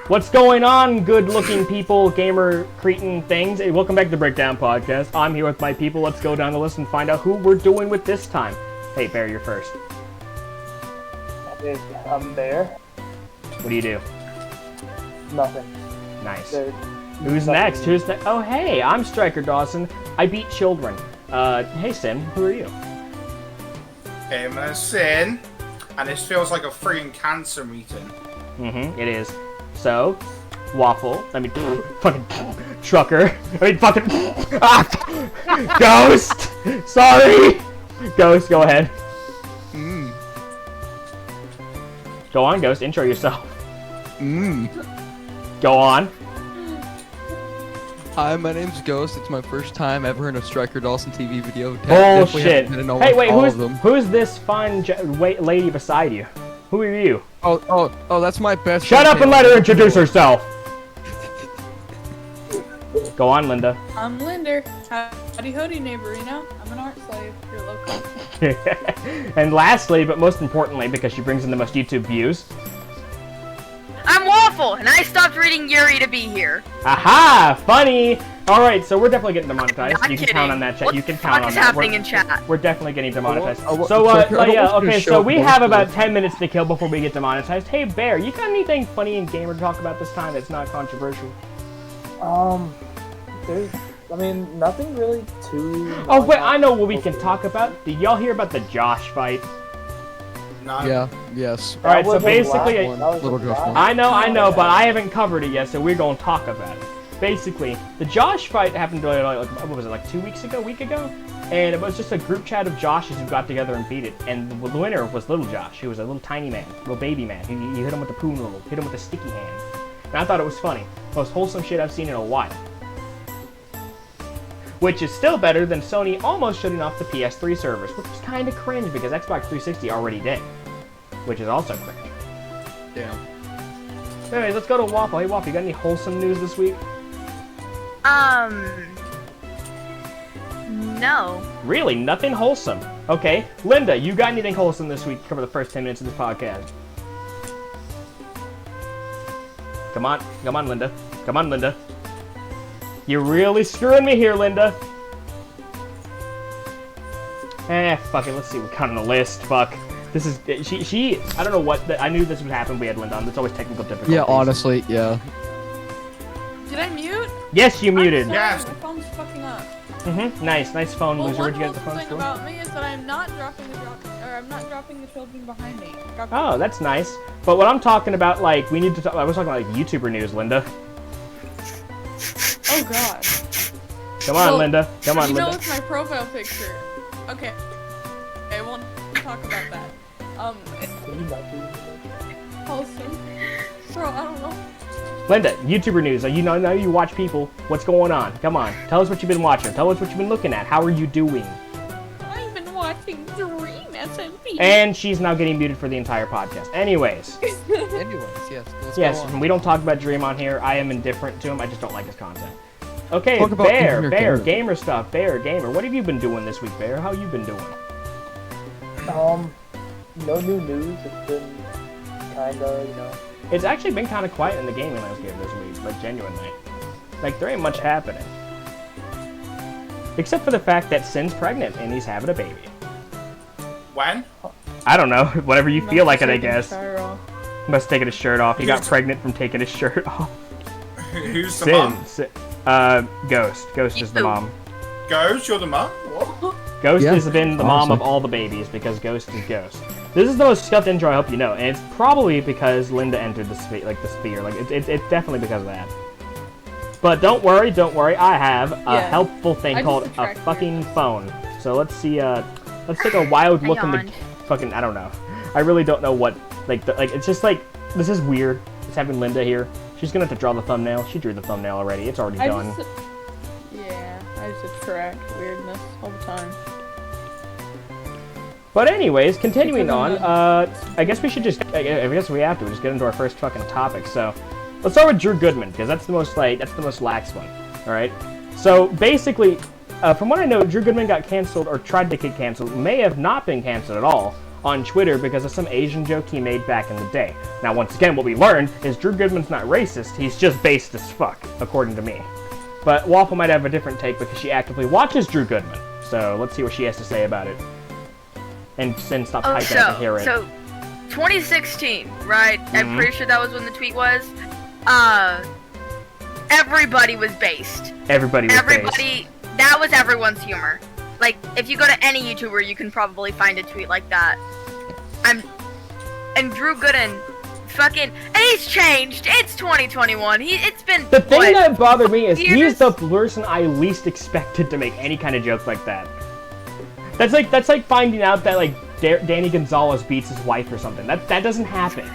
What's going on, good-looking people, gamer, cretin things? Hey, welcome back to the Breakdown Podcast. I'm here with my people. Let's go down the list and find out who we're doing with this time. Hey, Bear, you're first. I'm there. What do you do? Nothing. Nice. Who's next? Who's next? Oh, hey, I'm Stryker Dawson. I beat children. Hey, Sim, who are you? Hey, I'm Sin, and this feels like a freaking cancer meeting. It is. So, Waffle, fucking Trucker, fucking, Ghost! Sorry! Ghost, go ahead. Go on, Ghost, intro yourself. Go on. Hi, my name's Ghost. It's my first time ever in a Stryker Dawson TV video. Bullshit. Hey, wait, who's this fine lady beside you? Who are you? Oh, that's my best Shut friend, up and let her introduce herself! Go on, Linda. I'm Linder. Howdy hoody, neighbor, you know? I'm an art slave. You're local. And lastly, but most importantly, because she brings in the most YouTube views. I'm Waffle, and I stopped reading Yuri to be here. Aha! Funny! Alright, so we're definitely getting demonetized. Not You can kidding. count on that chat. What You can the count fuck on is that. happening in chat? We're definitely getting demonetized. Stryker, So we have about 10 minutes to kill before we get demonetized. Hey, Bear, you got anything funny and gamer to talk about this time that's not controversial? Nothing really too... Oh, wait, I know what we can talk about. Did y'all hear about the Josh fight? No. Yeah, yes. Alright, so basically... Little Josh one. I know, but I haven't covered it yet, so we're gonna talk about it. Basically, the Josh fight happened what was it, like 2 weeks ago, a week ago? And it was just a group chat of Joshes who got together and beat it. And the winner was little Josh, who was a little tiny man, little baby man. You hit him with the poo noodle, hit him with a sticky hand. And I thought it was funny. Most wholesome shit I've seen in a while. Which is still better than Sony almost shutting off the PS3 servers, which was kind of cringe because Xbox 360 already did. Which is also cringe. Damn. Anyways, let's go to Waffle. Hey, Waffle, you got any wholesome news this week? No. Really? Nothing wholesome? Okay. Linda, you got anything wholesome this week to cover the first 10 minutes of this podcast? Come on, Linda. Come on, Linda. You're really screwing me here, Linda. Fuck it. Let's see what got on the list. Fuck. This is she. I don't know what. I knew this would happen. We had Linda on. That's always technical difficulties. Yeah, honestly, yeah. Did I mute? Yes, you muted. I'm sorry, Yes. my phone's fucking up. Nice phone Well, loser. one Where'd you get the phone thing from? about me is that I'm not dropping the children behind me. Oh, that's nice. But what I'm talking about, like, we need to talk. I was talking about like YouTuber news, Linda. Oh god. Come on, Well, Linda. Come on, You know Linda. it's my profile picture. Okay. I won't talk about that. Wholesome. Bro, I don't know. Linda, YouTuber news. You know you watch people. What's going on? Come on. Tell us what you've been watching. Tell us what you've been looking at. How are you doing? I've been watching Dream SMP. And she's now getting muted for the entire podcast. Anyways. Anyways, yes. Yes, we don't talk about Dream on here. I am indifferent to him. I just don't like his content. Okay, Talk about Bear, gamer. gamer stuff. Bear, gamer. What have you been doing this week, Bear? How you been doing? No new news. It's been kinda, It's actually been kind of quiet in the gaming landscape this week, like genuinely. Like there ain't much happening. Except for the fact that Sin's pregnant and he's having a baby. When? I don't know, whatever you feel like it, I Taking guess. Skyro off. Must have taken his shirt off. He got pregnant from taking his shirt off. Who's the mom? Ghost. Ghost is the mom. Ghost, you're the mom? What? Ghost Yeah, has been the mom honestly. of all the babies because Ghost is Ghost. This is the most scuffed intro, I hope you know, and it's probably because Linda entered the sphere. It's definitely because of that. But don't worry, I have a helpful thing I called just a attract fucking weirdness. phone. So let's see, let's take a wild look in the on. fucking, I don't know. I really don't know what, it's just like, this is weird. It's having Linda here. She's gonna have to draw the thumbnail. She drew the thumbnail already. It's already done. I just attract weirdness all the time. But anyways, continuing on, Because I guess we should just, I guess we have to just get into our first fucking topic. So, let's start with Drew Goodman, because that's the most lax one, alright? So, basically, from what I know, Drew Goodman got canceled, or tried to get canceled, may have not been canceled at all, on Twitter because of some Asian joke he made back in the day. Now, once again, what we learned is Drew Goodman's not racist, he's just based as fuck, according to me. But Waffle might have a different take because she actively watches Drew Goodman. So let's see what she has to say about it. And then stop typing, I can hear it. So, 2016, right? I'm pretty sure that was when the tweet was. Everybody was based. Everybody was based. That was everyone's humor. Like, if you go to any YouTuber, you can probably find a tweet like that. And Drew Gooden, and he's changed. It's 2021. It's been. The thing that bothered me is he's the person I least expected to make any kind of joke like that. That's like finding out that like Danny Gonzalez beats his wife or something. That doesn't happen.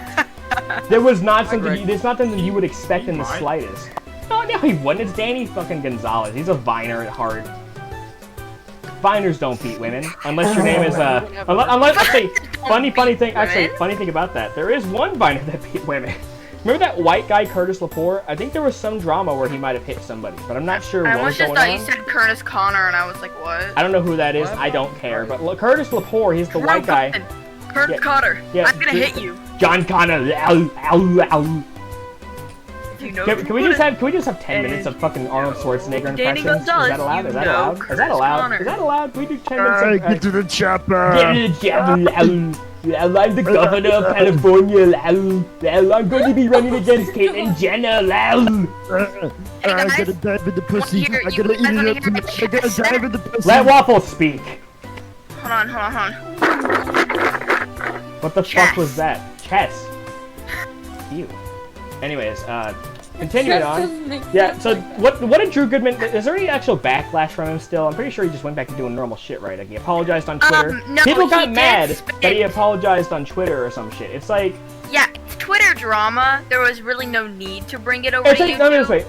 There was not something. There's not something you would expect in the slightest. Oh no, he wouldn't. It's Danny fucking Gonzalez. He's a Viner at heart. Viners don't beat women unless your name is unless actually funny thing about that. There is one Viner that beat women. Remember that white guy Curtis Lepore? I think there was some drama where he might have hit somebody, but I'm not sure what was going on. I almost just thought you said Curtis Connor, and I was like, what? I don't know who that is. I don't care. But look, Curtis Lepore, he's the white guy. Curtis Connor. Yeah, I'm gonna hit you. John Connor. Can we just have 10 minutes of fucking Arnold Schwarzenegger impressions? Is that allowed? Is that allowed? Is that allowed? Is that allowed? Can we do 10 minutes of... Get to the chopper! Get to the chopper! I'm the governor of California. I'm going to be running against Caitlyn Jenner. I gotta dive in the pussy. I gotta eat it up tonight. I gotta dive in the pussy. Let Waffle speak. Hold on. What the fuck was that? Chess. Ew. Anyways, continuing on. Yeah, so what did Drew Goodman... Is there any actual backlash from him still? I'm pretty sure he just went back to doing normal shit, right? Like, he apologized on Twitter. No, people got mad that he apologized on Twitter or some shit. It's like... Yeah, it's Twitter drama. There was really no need to bring it over to YouTube. No, wait.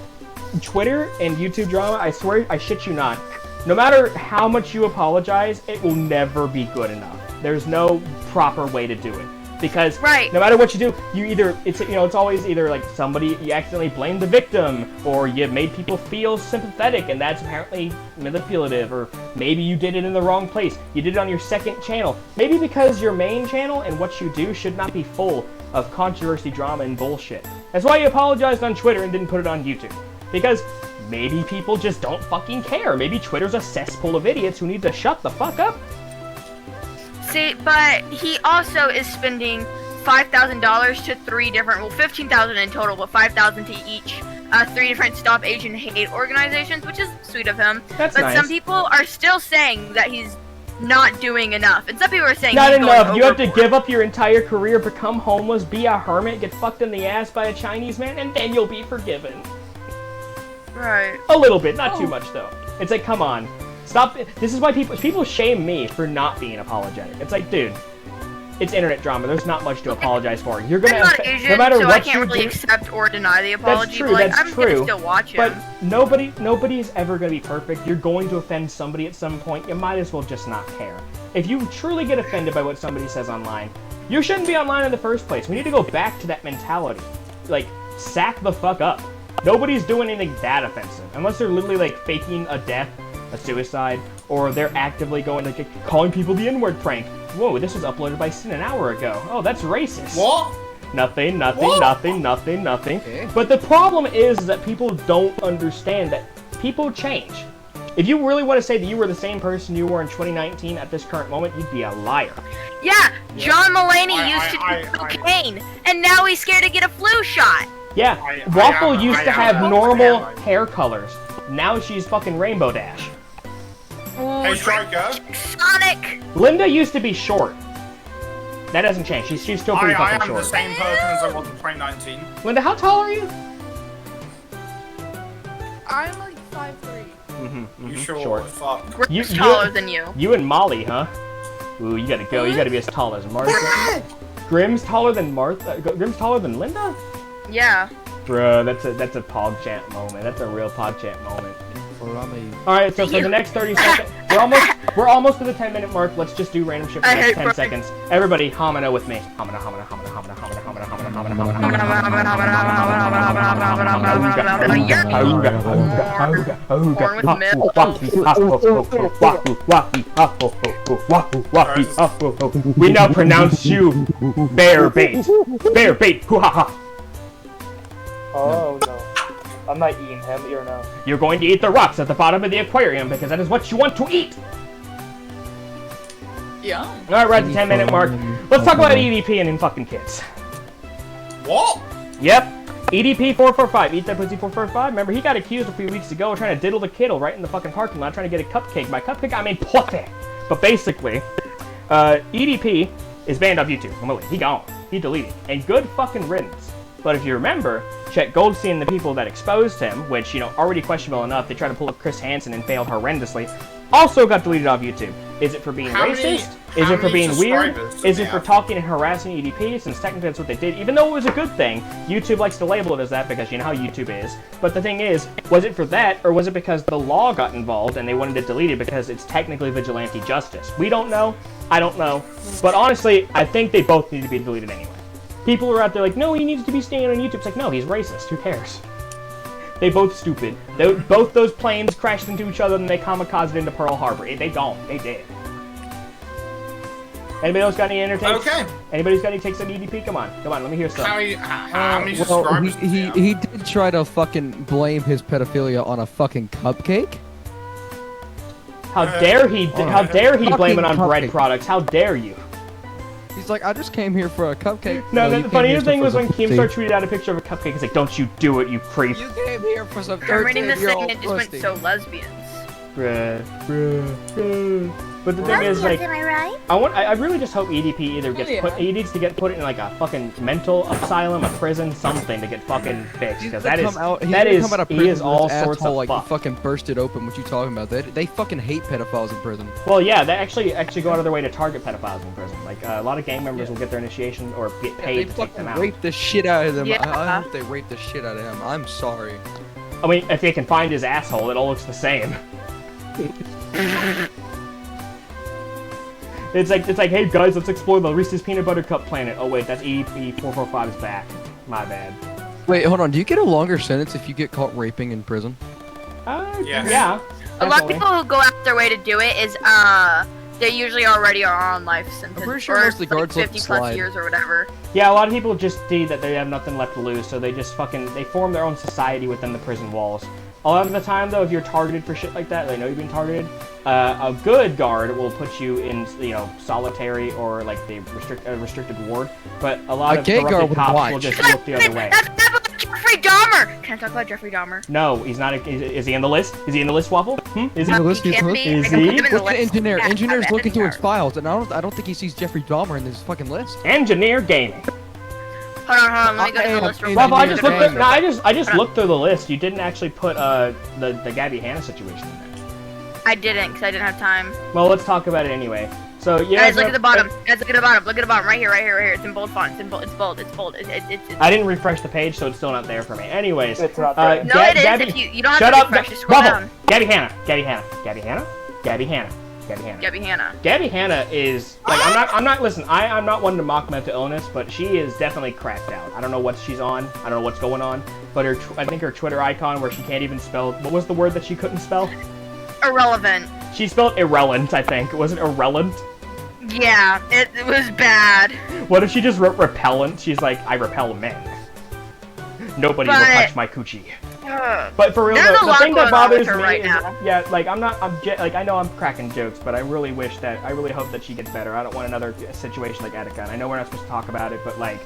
Twitter and YouTube drama, I swear, I shit you not. No matter how much you apologize, it will never be good enough. There's no proper way to do it. Because no matter what you do, it's always either like you accidentally blamed the victim, or you made people feel sympathetic, and that's apparently manipulative, or maybe you did it in the wrong place. You did it on your second channel. Maybe because your main channel and what you do should not be full of controversy, drama, and bullshit. That's why you apologized on Twitter and didn't put it on YouTube. Because maybe people just don't fucking care. Maybe Twitter's a cesspool of idiots who need to shut the fuck up. See, but he also is spending $5,000 to 3 different, well, $15,000 in total, but $5,000 to each, 3 different Stop Asian Hate organizations, which is sweet of him. That's but nice. Some people are still saying that he's not doing enough, and some people are saying not he's enough. Going you have to overboard. give up your entire career, become homeless, be a hermit, get fucked in the ass by a Chinese man, and then you'll be forgiven. Right. A little bit, not too much though. It's like, come on. Stop. This is why people shame me for not being apologetic. It's like, dude, it's internet drama. There's not much to apologize for. You're gonna, I'm not Asian, no matter so what I can't really do, accept or deny the apology. That's true. But, like, That's I'm true. gonna still watch him. But nobody's ever gonna be perfect. You're going to offend somebody at some point. You might as well just not care. If you truly get offended by what somebody says online, you shouldn't be online in the first place. We need to go back to that mentality. Like, sack the fuck up. Nobody's doing anything that offensive, unless they're literally like faking a death, a suicide, or they're actively going like calling people the N-word prank. Whoa, this was uploaded by Sin an hour ago. Oh, that's racist. What? Nothing. Okay. But the problem is that people don't understand that people change. If you really want to say that you were the same person you were in 2019 at this current moment, you'd be a liar. Yeah, John Mulaney used to do cocaine, and now he's scared to get a flu shot. Yeah, Waffle used to have normal hair colors. Now she's fucking Rainbow Dash. Ooh, Hey, Stryker. Sonic. Linda used to be short. That doesn't change. She's still pretty I fucking am the short. same person as I was in 2019. Linda, how tall are you? I'm like 5'3". You sure? Short. Fuck. Grimm's taller than you. You and Molly, huh? Ooh, you gotta go. You gotta be as tall as Martha. Grimm's taller than Martha? Grimm's taller than Linda? Yeah. Bro, that's a PogChamp moment. That's a real PogChamp moment. Orame. Alright, so for the next 30 seconds, we're almost to the 10-minute mark. Let's just do random shit for the next 10 seconds. Everybody, homina with me. Homina, homina, homina, homina, homina, homina, homina, We now pronounce you bear bait. Bear bait. Hoo-ha-ha. Oh no. I'm not eating him, or no. You're going to eat the rocks at the bottom of the aquarium because that is what you want to eat. Yeah. Alright, we're at the 10-minute mark. Let's talk about EDP and fucking kids. What? Yep. EDP445. Eat that pussy 445. Remember, he got accused a few weeks ago of trying to diddle the kiddo right in the fucking parking lot, trying to get a cupcake. By cupcake, I mean pussy. But basically, EDP is banned off YouTube. He gone. He deleted. And good fucking riddance. But if you remember, Chet Goldstein and the people that exposed him, which, you know, already questionable enough, they tried to pull up Chris Hansen and failed horrendously, also got deleted off YouTube. Is it for being racist? Is it for being weird? Is it for talking and harassing EDP? Since technically that's what they did. Even though it was a good thing, YouTube likes to label it as that because you know how YouTube is. But the thing is, was it for that, or was it because the law got involved and they wanted it deleted because it's technically vigilante justice? We don't know. I don't know. But honestly, I think they both need to be deleted anyway. People are out there like, no, he needs to be staying on YouTube. It's like, no, he's racist. Who cares? They both stupid. Both those planes crashed into each other and they kamikazed into Pearl Harbor. They gone. They dead. Anybody else got any entertainment? Okay. Anybody's got any takes on EDP? Come on, let me hear some. How many Well, subscribers? he did try to fucking blame his pedophilia on a fucking cupcake. How dare he? How dare he blame it on Fucking bread cupcake. products? How dare you? He's like, I just came here for a cupcake. No, you the came funniest here thing for was some when pussy. Keemstar tweeted out a picture of a cupcake. He's like, "Don't you do it, you creep." You came here for some I'm reading this thing 13-year-old and it just went so lesbians. Bruh. But the thing is, like, am I right? I really just hope EDP either gets Yeah. put. He needs to get put in like a fucking mental asylum, a prison, something to get fucking fixed. He's Because gonna that is come out, he's that gonna is come out of he prison is with all his sorts asshole, of like, fuck. you fucking bursted open. What you talking about? They fucking hate pedophiles in prison. Well, yeah, they actually go out of their way to target pedophiles in prison. Like a lot of gang members will get their initiation or get They paid to take them fucking out. rape the shit out of them. Yeah. I hope they rape the shit out of him. I'm sorry. I mean, if they can find his asshole, it all looks the same. It's like, hey guys, let's explore the Reese's Peanut Butter Cup planet. Oh wait, that's EDP445's back. My bad. Wait, hold on. Do you get a longer sentence if you get caught raping in prison? Yes. Yeah. A lot of definitely. people who go out their way to do it is, they usually already are on life sentence. pretty sure or most of the it's like guards let 50 them plus slide. years or whatever. Yeah, a lot of people just see that they have nothing left to lose, so they just they form their own society within the prison walls. A lot of the time, though, if you're targeted for shit like that, they know you've been targeted, a good guard will put you in, you know, solitary or, like, the restricted ward, but a lot A of gay guard corrupted would cops will watch. just look the other way. That's about Jeffrey Dahmer! Can I talk about Jeffrey Dahmer? No, he's not. Is he on the list? Is he in the list, Waffle? Is he? the list? He He's can't on be. the list? I can Is put him in he? the What's the list. engineer? Yeah, Engineer's I'm looking through his editing files, and I don't think he sees Jeffrey Dahmer in his fucking list. Engineer Gaming. Hold on, let me go to the list real quick. Waffle, I just looked. Gaming. No, I just looked through the list. You didn't actually put the Gabby Hanna situation in there. I didn't, because I didn't have time. Well, let's talk about it anyway. So yeah. Guys, look at the bottom. Guys, look at the bottom. Look at the bottom. Right here. It's in bold font. It's bold. I didn't refresh the page, so it's still not there for me. Anyways, It's not there. No, it is. Gabby, If you don't have shut to up, refresh, just scroll Waffle. down. Gabby Hanna. Gabby Hanna. Is like I'm not listen. I'm not one to mock mental illness, but she is definitely cracked out. I don't know what she's on. I don't know what's going on. But I think her Twitter icon where she can't even spell. What was the word that she couldn't spell? Irrelevant. She spelled irrelevant. I think was it irrelevant? Yeah, it was bad. What if she just wrote repellent? She's like, I repel men. Nobody will But- touch my coochie. Ugh. But for real, There's though, a the lot thing that going on with bothers her me right is, now. yeah, like I know I'm cracking jokes, but I really hope that she gets better. I don't want another situation like Etika, and I know we're not supposed to talk about it, but like,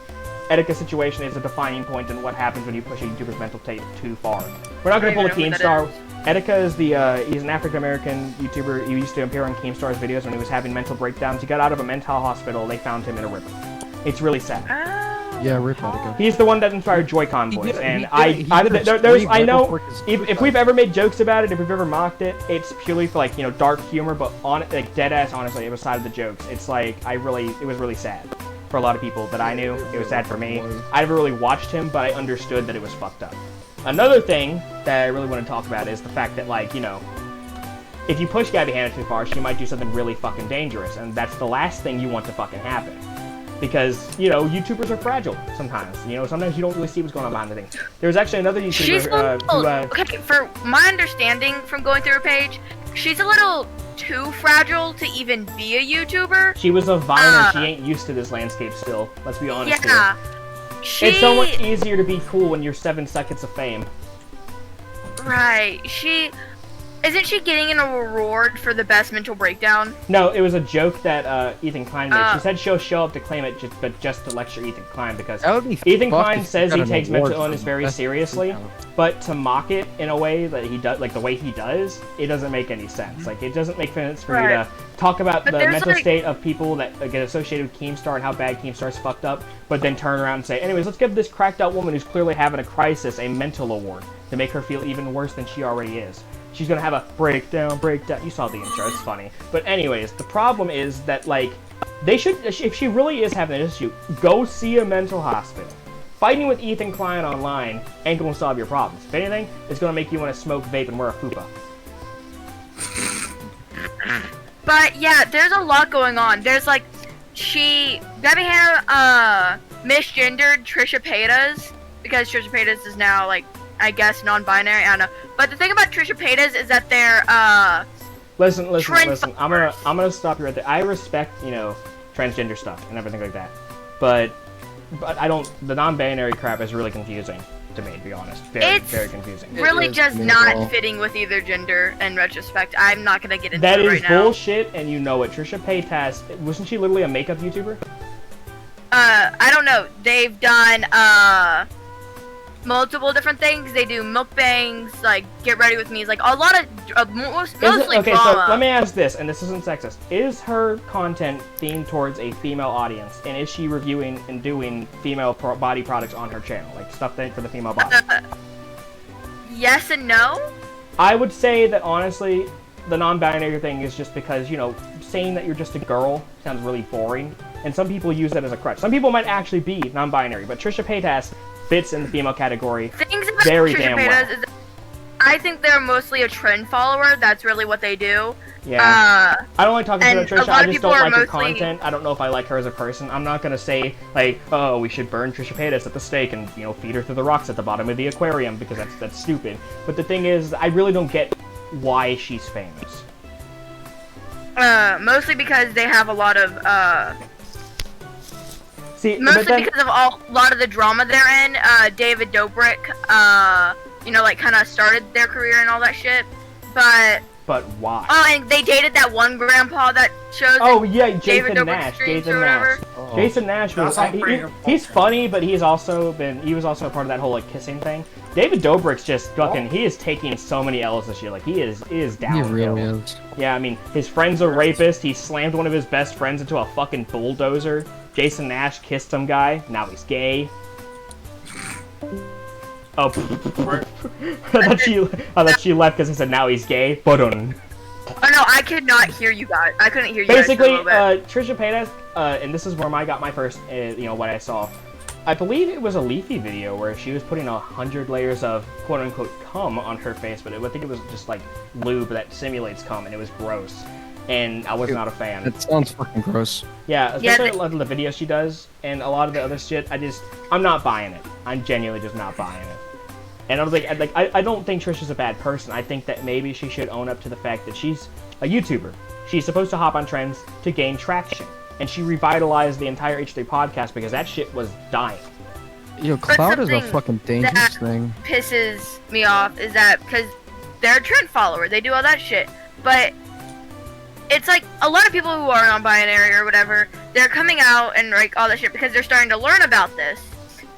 Etika's situation is a defining point in what happens when you push a YouTuber's mental state too far. We're not gonna pull a I don't even know Keemstar. who Etika is he's an African American YouTuber. He used to appear on Keemstar's videos when he was having mental breakdowns. He got out of a mental hospital. They found him in a river. It's really sad. Yeah, rip Attica. He's the one that inspired Joy-Con Boys, and he did a stream I right know before his if suicide. we've ever made jokes about it, if we've ever mocked it, it's purely for like, you know, dark humor, but like dead ass honestly, it was side of the jokes. It's like it was really sad for a lot of people that I knew. It was sad for me. I never really watched him, but I understood that it was fucked up. Another thing that I really want to talk about is the fact that, like, you know, if you push Gabby Hanna too far, she might do something really fucking dangerous, and that's the last thing you want to fucking happen. because, you know, YouTubers are fragile sometimes. You know, sometimes you don't really see what's going on behind the things. There was actually another She's YouTuber okay, for my understanding from going through her page, she's a little too fragile to even be a YouTuber. she was a Viner. She ain't used to this landscape still. Let's be honest here. Yeah. It's so much easier to be cool when you're 7 seconds of fame. Right. Isn't she getting a reward for the best mental breakdown? No, it was a joke that Ethan Klein made. She said she'll show up to claim it, just to lecture Ethan Klein, because That would be Ethan fucked Klein if says got he an takes award mental for illness the very best seriously, mental. but to mock it in a way that he does, like the way he does, it doesn't make any sense. Like, it doesn't make sense for you to talk about But the there's, mental like- state of people that get associated with Keemstar and how bad Keemstar's fucked up, but then turn around and say, anyways, let's give this cracked out woman who's clearly having a crisis a mental award to make her feel even worse than she already is. She's gonna have a breakdown. You saw the intro, it's funny. But anyways, the problem is that, like, they should, if she really is having an issue, go see a mental hospital. Fighting with Ethan Klein online ain't gonna solve your problems. If anything, it's gonna make you want to smoke, vape, and wear a fupa. But yeah, there's a lot going on. There's like, Debbie Hannah, misgendered Trisha Paytas, because Trisha Paytas is now, like, I guess non-binary, I don't know. But the thing about Trisha Paytas is that they're, Listen. Trend I'm gonna stop you right there. I respect, you know, transgender stuff and everything like that, but I don't. The non-binary crap is really confusing to me, to be honest. Very confusing. really is just minimal. not fitting with either gender in retrospect. I'm not gonna get into That it is right now. bullshit, and you know it. Trisha Paytas, wasn't she literally a makeup YouTuber? I don't know. They've done, multiple different things. They do mukbangs, like Get Ready With Me, is like a lot of mostly Okay, drama. so let me ask this, and this isn't sexist. Is her content themed towards a female audience, and is she reviewing and doing female body products on her channel, like stuff for the female body? Yes and no. I would say that honestly, the non-binary thing is just because, you know, saying that you're just a girl sounds really boring, and some people use that as a crutch. Some people might actually be non-binary, but Trisha Paytas fits in the female category Things about very Trisha damn Paytas well. is that I think they're mostly a trend follower. That's really what they do. Yeah. I don't like talking and to Trisha. a lot I of just people don't are like her mostly- content. I don't know if I like her as a person. I'm not gonna say like, oh, we should burn Trisha Paytas at the stake and, you know, feed her through the rocks at the bottom of the aquarium, because that's stupid. But the thing is, I really don't get why she's famous. Mostly because they have a lot of See, mostly but then, because of a lot of the drama they're in. David Dobrik, you know, like kind of started their career and all that shit. but why? Oh, and they dated that one grandpa that shows. Oh in yeah, David Jason Dobrik Nash. streams Jason or whatever. Nash. Oh. Jason Nash was That's not pretty he's funny, but he was also a part of that whole like kissing thing. David Dobrik's just fucking. He is taking so many L's this year. Like he is He downhill. really is. Yeah, I mean, his friend's a rapist. He slammed one of his best friends into a fucking bulldozer. Jason Nash kissed some guy. Now he's gay. Oh, I thought she left because he said now he's gay. But Oh no, I could not hear you guys. I couldn't hear you basically, guys for a little bit. Trisha Paytas, and this is where I got my first, you know, what I saw. I believe it was a Leafy video where she was putting 100 layers of quote-unquote cum on her face, but I think it was just like lube that simulates cum, and it was gross. And I was not a fan. It sounds fucking gross. Yeah, especially Yeah, a lot of the videos she does, and a lot of the other shit. I'm not buying it. I'm genuinely just not buying it. And I don't think Trisha's a bad person. I think that maybe she should own up to the fact that she's a YouTuber. She's supposed to hop on trends to gain traction, and she revitalized the entire H3 podcast because that shit was dying. Yo, cloud is a something fucking dangerous that- thing. Pisses me off is that because they're a trend follower, they do all that shit, but it's like a lot of people who are non-binary or whatever, they're coming out and like all that shit because they're starting to learn about this,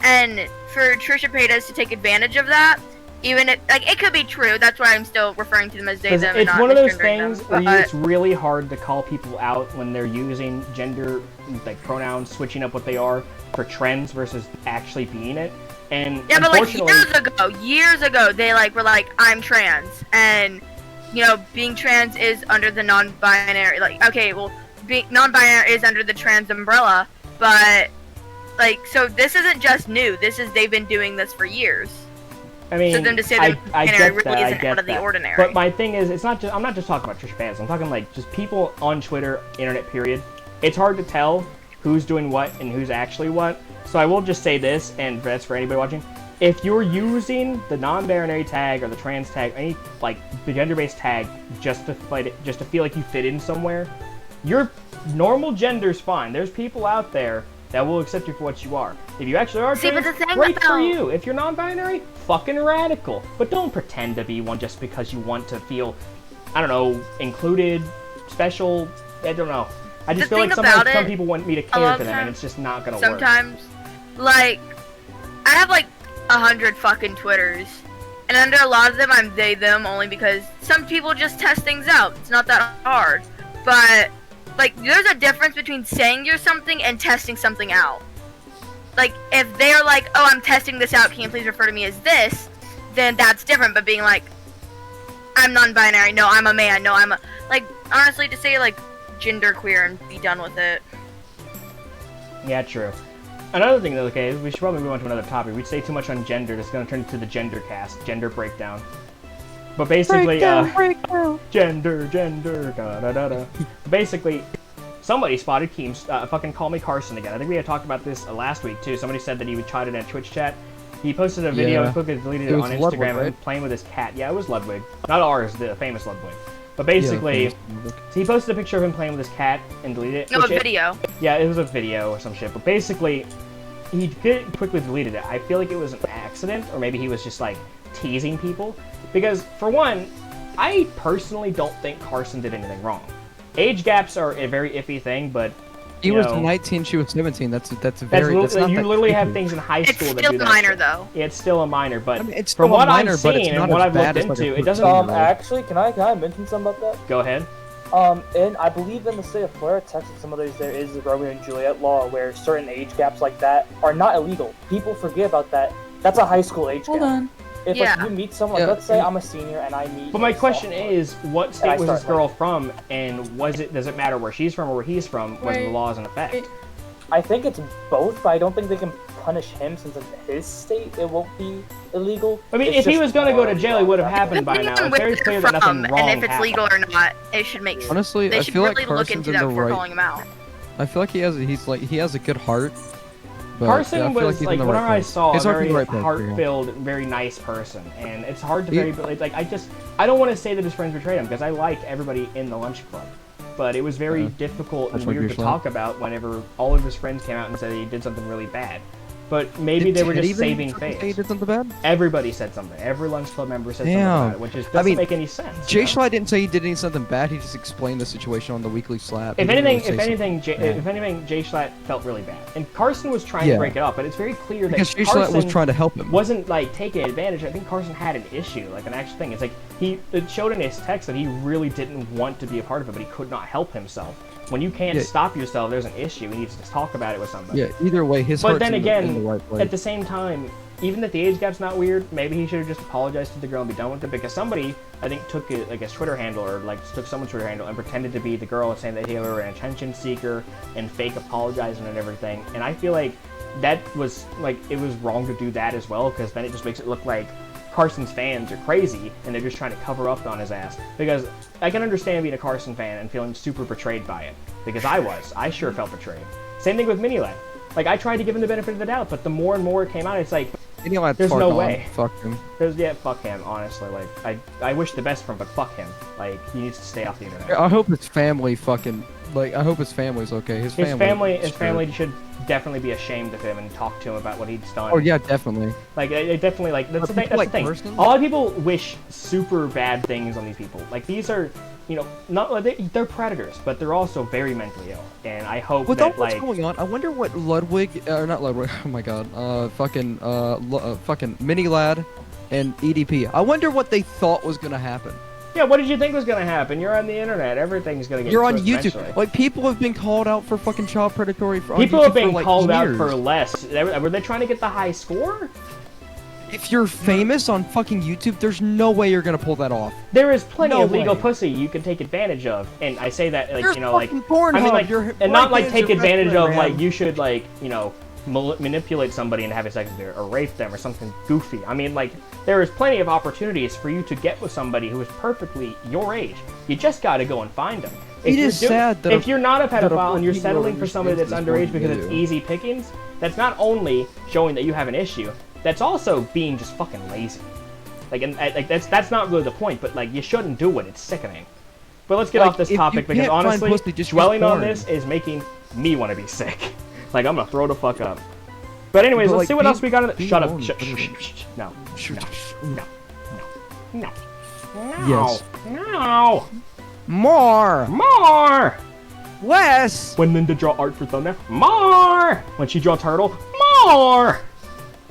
and for Trisha Paytas to take advantage of that, even if like it could be true, that's why I'm still referring to them as they Because them and it's not one of those misgendering things them. where But- it's really hard to call people out when they're using gender, like pronouns, switching up what they are for trends versus actually being it. And yeah, but like unfortunately, years ago, they like were like, I'm trans, and you know, being trans is under the non-binary. Like, okay, well, being non-binary is under the trans umbrella, but like, so this isn't just new. They've been doing this for years. I mean, So them to say I that get binary really that, I isn't get out of the that. ordinary. But my thing is, I'm not just talking about Trisha Paytas. I'm talking like just people on Twitter, internet period. It's hard to tell who's doing what and who's actually what. So I will just say this, and that's for anybody watching. If you're using the non-binary tag or the trans tag, any like gender-based tag, just to feel like you fit in somewhere, your normal gender's fine. There's people out there that will accept you for what you are. If you actually are trans, great for you. If you're non-binary, fucking radical. But don't pretend to be one just because you want to feel, I don't know, included, special. I don't know. I just feel like sometimes some people want me to care for them, and it's just not gonna work. Sometimes, like, I have like 100 fucking Twitters, and under a lot of them I'm they them only because some people just test things out. It's not that hard. But like there's a difference between saying you're something and testing something out. Like if they're like, oh, I'm testing this out, can you please refer to me as this, then that's different. But being like, I'm non-binary, no, I'm a man, no, I'm a, like, honestly, to say like genderqueer and be done with it. Yeah, true. Another thing, though, okay, we should probably move on to another topic. We'd say too much on gender, it's gonna turn into the gender cast, gender breakdown. But basically, breakdown. gender, da-da-da-da. Basically, somebody spotted Keems, fucking call me Carson again. I think we had talked about this last week, too. Somebody said that he would try it in a Twitch chat. He posted a video and quickly deleted it on Instagram Ludwig, right? and playing with his cat. Yeah, it was Ludwig. Not ours, the famous Ludwig. But basically, so he posted a picture of him playing with his cat and deleted it. No, a video. Yeah, it was a video or some shit. But basically, he quickly deleted it. I feel like it was an accident, or maybe he was just, like, teasing people. Because, for one, I personally don't think Carson did anything wrong. Age gaps are a very iffy thing, but he was 19, she was 17. That's very. That's not you that literally creepy. have things in high school that do that. It's still minor, shit. though. Yeah, it's still a minor, but I mean, it's still from what minor, I've but it's seen not and what as I've bad looked as, like, into, a it doesn't. Actually, can I mention something about that? Go ahead. And I believe in the state of Florida, Texas, some of those there is the Romeo and Juliet law where certain age gaps like that are not illegal. People forget about that. That's a high school age Hold gap. on. If like, you meet someone, Yeah. let's say I'm a senior and I meet. But my a question sophomore, is, what and I state was this start, girl like- from, and does it matter where she's from or where he's from when the Wait, law is in effect? wait. I think it's both, but I don't think they can punish him since in his state it won't be illegal. I mean, It's if he just was going to go to more jail, it would have law. happened by now. Depending on It's where very they're clear that nothing from, wrong and if it's happened. legal or not, it should make sense. Honestly, They I should feel like really look Carson's into in that the before right. calling him out. I feel like he has a good heart. But Carson yeah, I feel was, he's like, in the whenever right I place. saw a His heart's very in the right place, yeah. heart-filled, very nice person, and it's hard to He- I don't want to say that his friends betrayed him, because I like everybody in the lunch club. But it was very difficult and That's what weird to you're talk about whenever all of his friends came out and said he did something really bad. But maybe they were Ted just even saving fucking say He face. did something bad. Everybody said something. Every lunch club member said something Damn. about it, which just doesn't make any sense. Jay you know? Schley didn't say he did something bad. He just explained the situation on the weekly slap. If He didn't anything, really say something bad. if anything, Jay Schlatt felt really bad, and Carson was trying to Yeah. break it up. But it's very clear that because Jay Carson Schley was trying to help him. wasn't like taking advantage. I think Carson had an issue, like an actual thing. It's like it showed in his text that he really didn't want to be a part of it, but he could not help himself. When you can't Yeah. stop yourself, there's an issue. He needs to talk about it with somebody. Yeah. Either way, his But heart's then in again, the right place. at the same time, even if the age gap's not weird, maybe he should have just apologized to the girl and be done with it, because somebody, I think, took it, like his Twitter handle, or like took someone's Twitter handle and pretended to be the girl and saying that he were an attention seeker and fake apologizing and everything. And I feel like that was, like, it was wrong to do that as well, because then it just makes it look like Carson's fans are crazy and they're just trying to cover up on his ass. Because I can understand being a Carson fan and feeling super betrayed by it, because I sure felt betrayed. Same thing with Minilad. Like, I tried to give him the benefit of the doubt, but the more and more it came out, it's like, there's no way. Fuck him. Fuck him, honestly. Like, I wish the best for him, but fuck him. Like, he needs to stay off the internet. I hope his family I hope his family's okay. His family should definitely be ashamed of him and talk to him about what he's done. Oh yeah, definitely. Like, it definitely, like, that's the thing. people That's the like thing. Carson? A lot of people wish super bad things on these people. Like, these are, you know, not like they're predators, but they're also very mentally ill. And I hope With that, all what's like, going on, I wonder what Ludwig, or not Ludwig, oh my god, fucking Mini Lad and EDP. I wonder what they thought was gonna happen. yeah, what did you think was gonna happen? You're on the internet. Everything's gonna get You're on exposed YouTube. eventually. Like, people have been called out for fucking child predatory. People have been for, like, called out years. for less. Were they trying to get the high score? If you're famous on fucking YouTube, there's no way you're gonna pull that off. There is plenty No of legal way. pussy you can take advantage of, and I say that, like, There's you know, like, fucking Pornhub. I mean, like, You're and not right like there, take your advantage best of, friend, like, man. you should, like, you know, manipulate somebody and have sex with them, or rape them, or something goofy. I mean, like, there is plenty of opportunities for you to get with somebody who is perfectly your age. You just gotta go and find them. It is sad that if you're not a that a pedophile and you're 14-year-old settling for somebody that's understands underage what because you it's do. easy pickings, that's not only showing that you have an issue, that's also being just fucking lazy. Like, and like that's not really the point, but like you shouldn't do it. It's sickening. But let's get Like, off this if you topic because can't find honestly, pussy, just use dwelling on porn. this is making me want to be sick. Like I'm gonna throw the fuck up. But anyways, But, let's like, see what be- else we got in the. be Shut up. alone, Shh, but- shh, shh, shh. No. No. No. No. Yes. No. More! More. Less! When Linda draw art for thumbnail, more. When she draw turtle, more.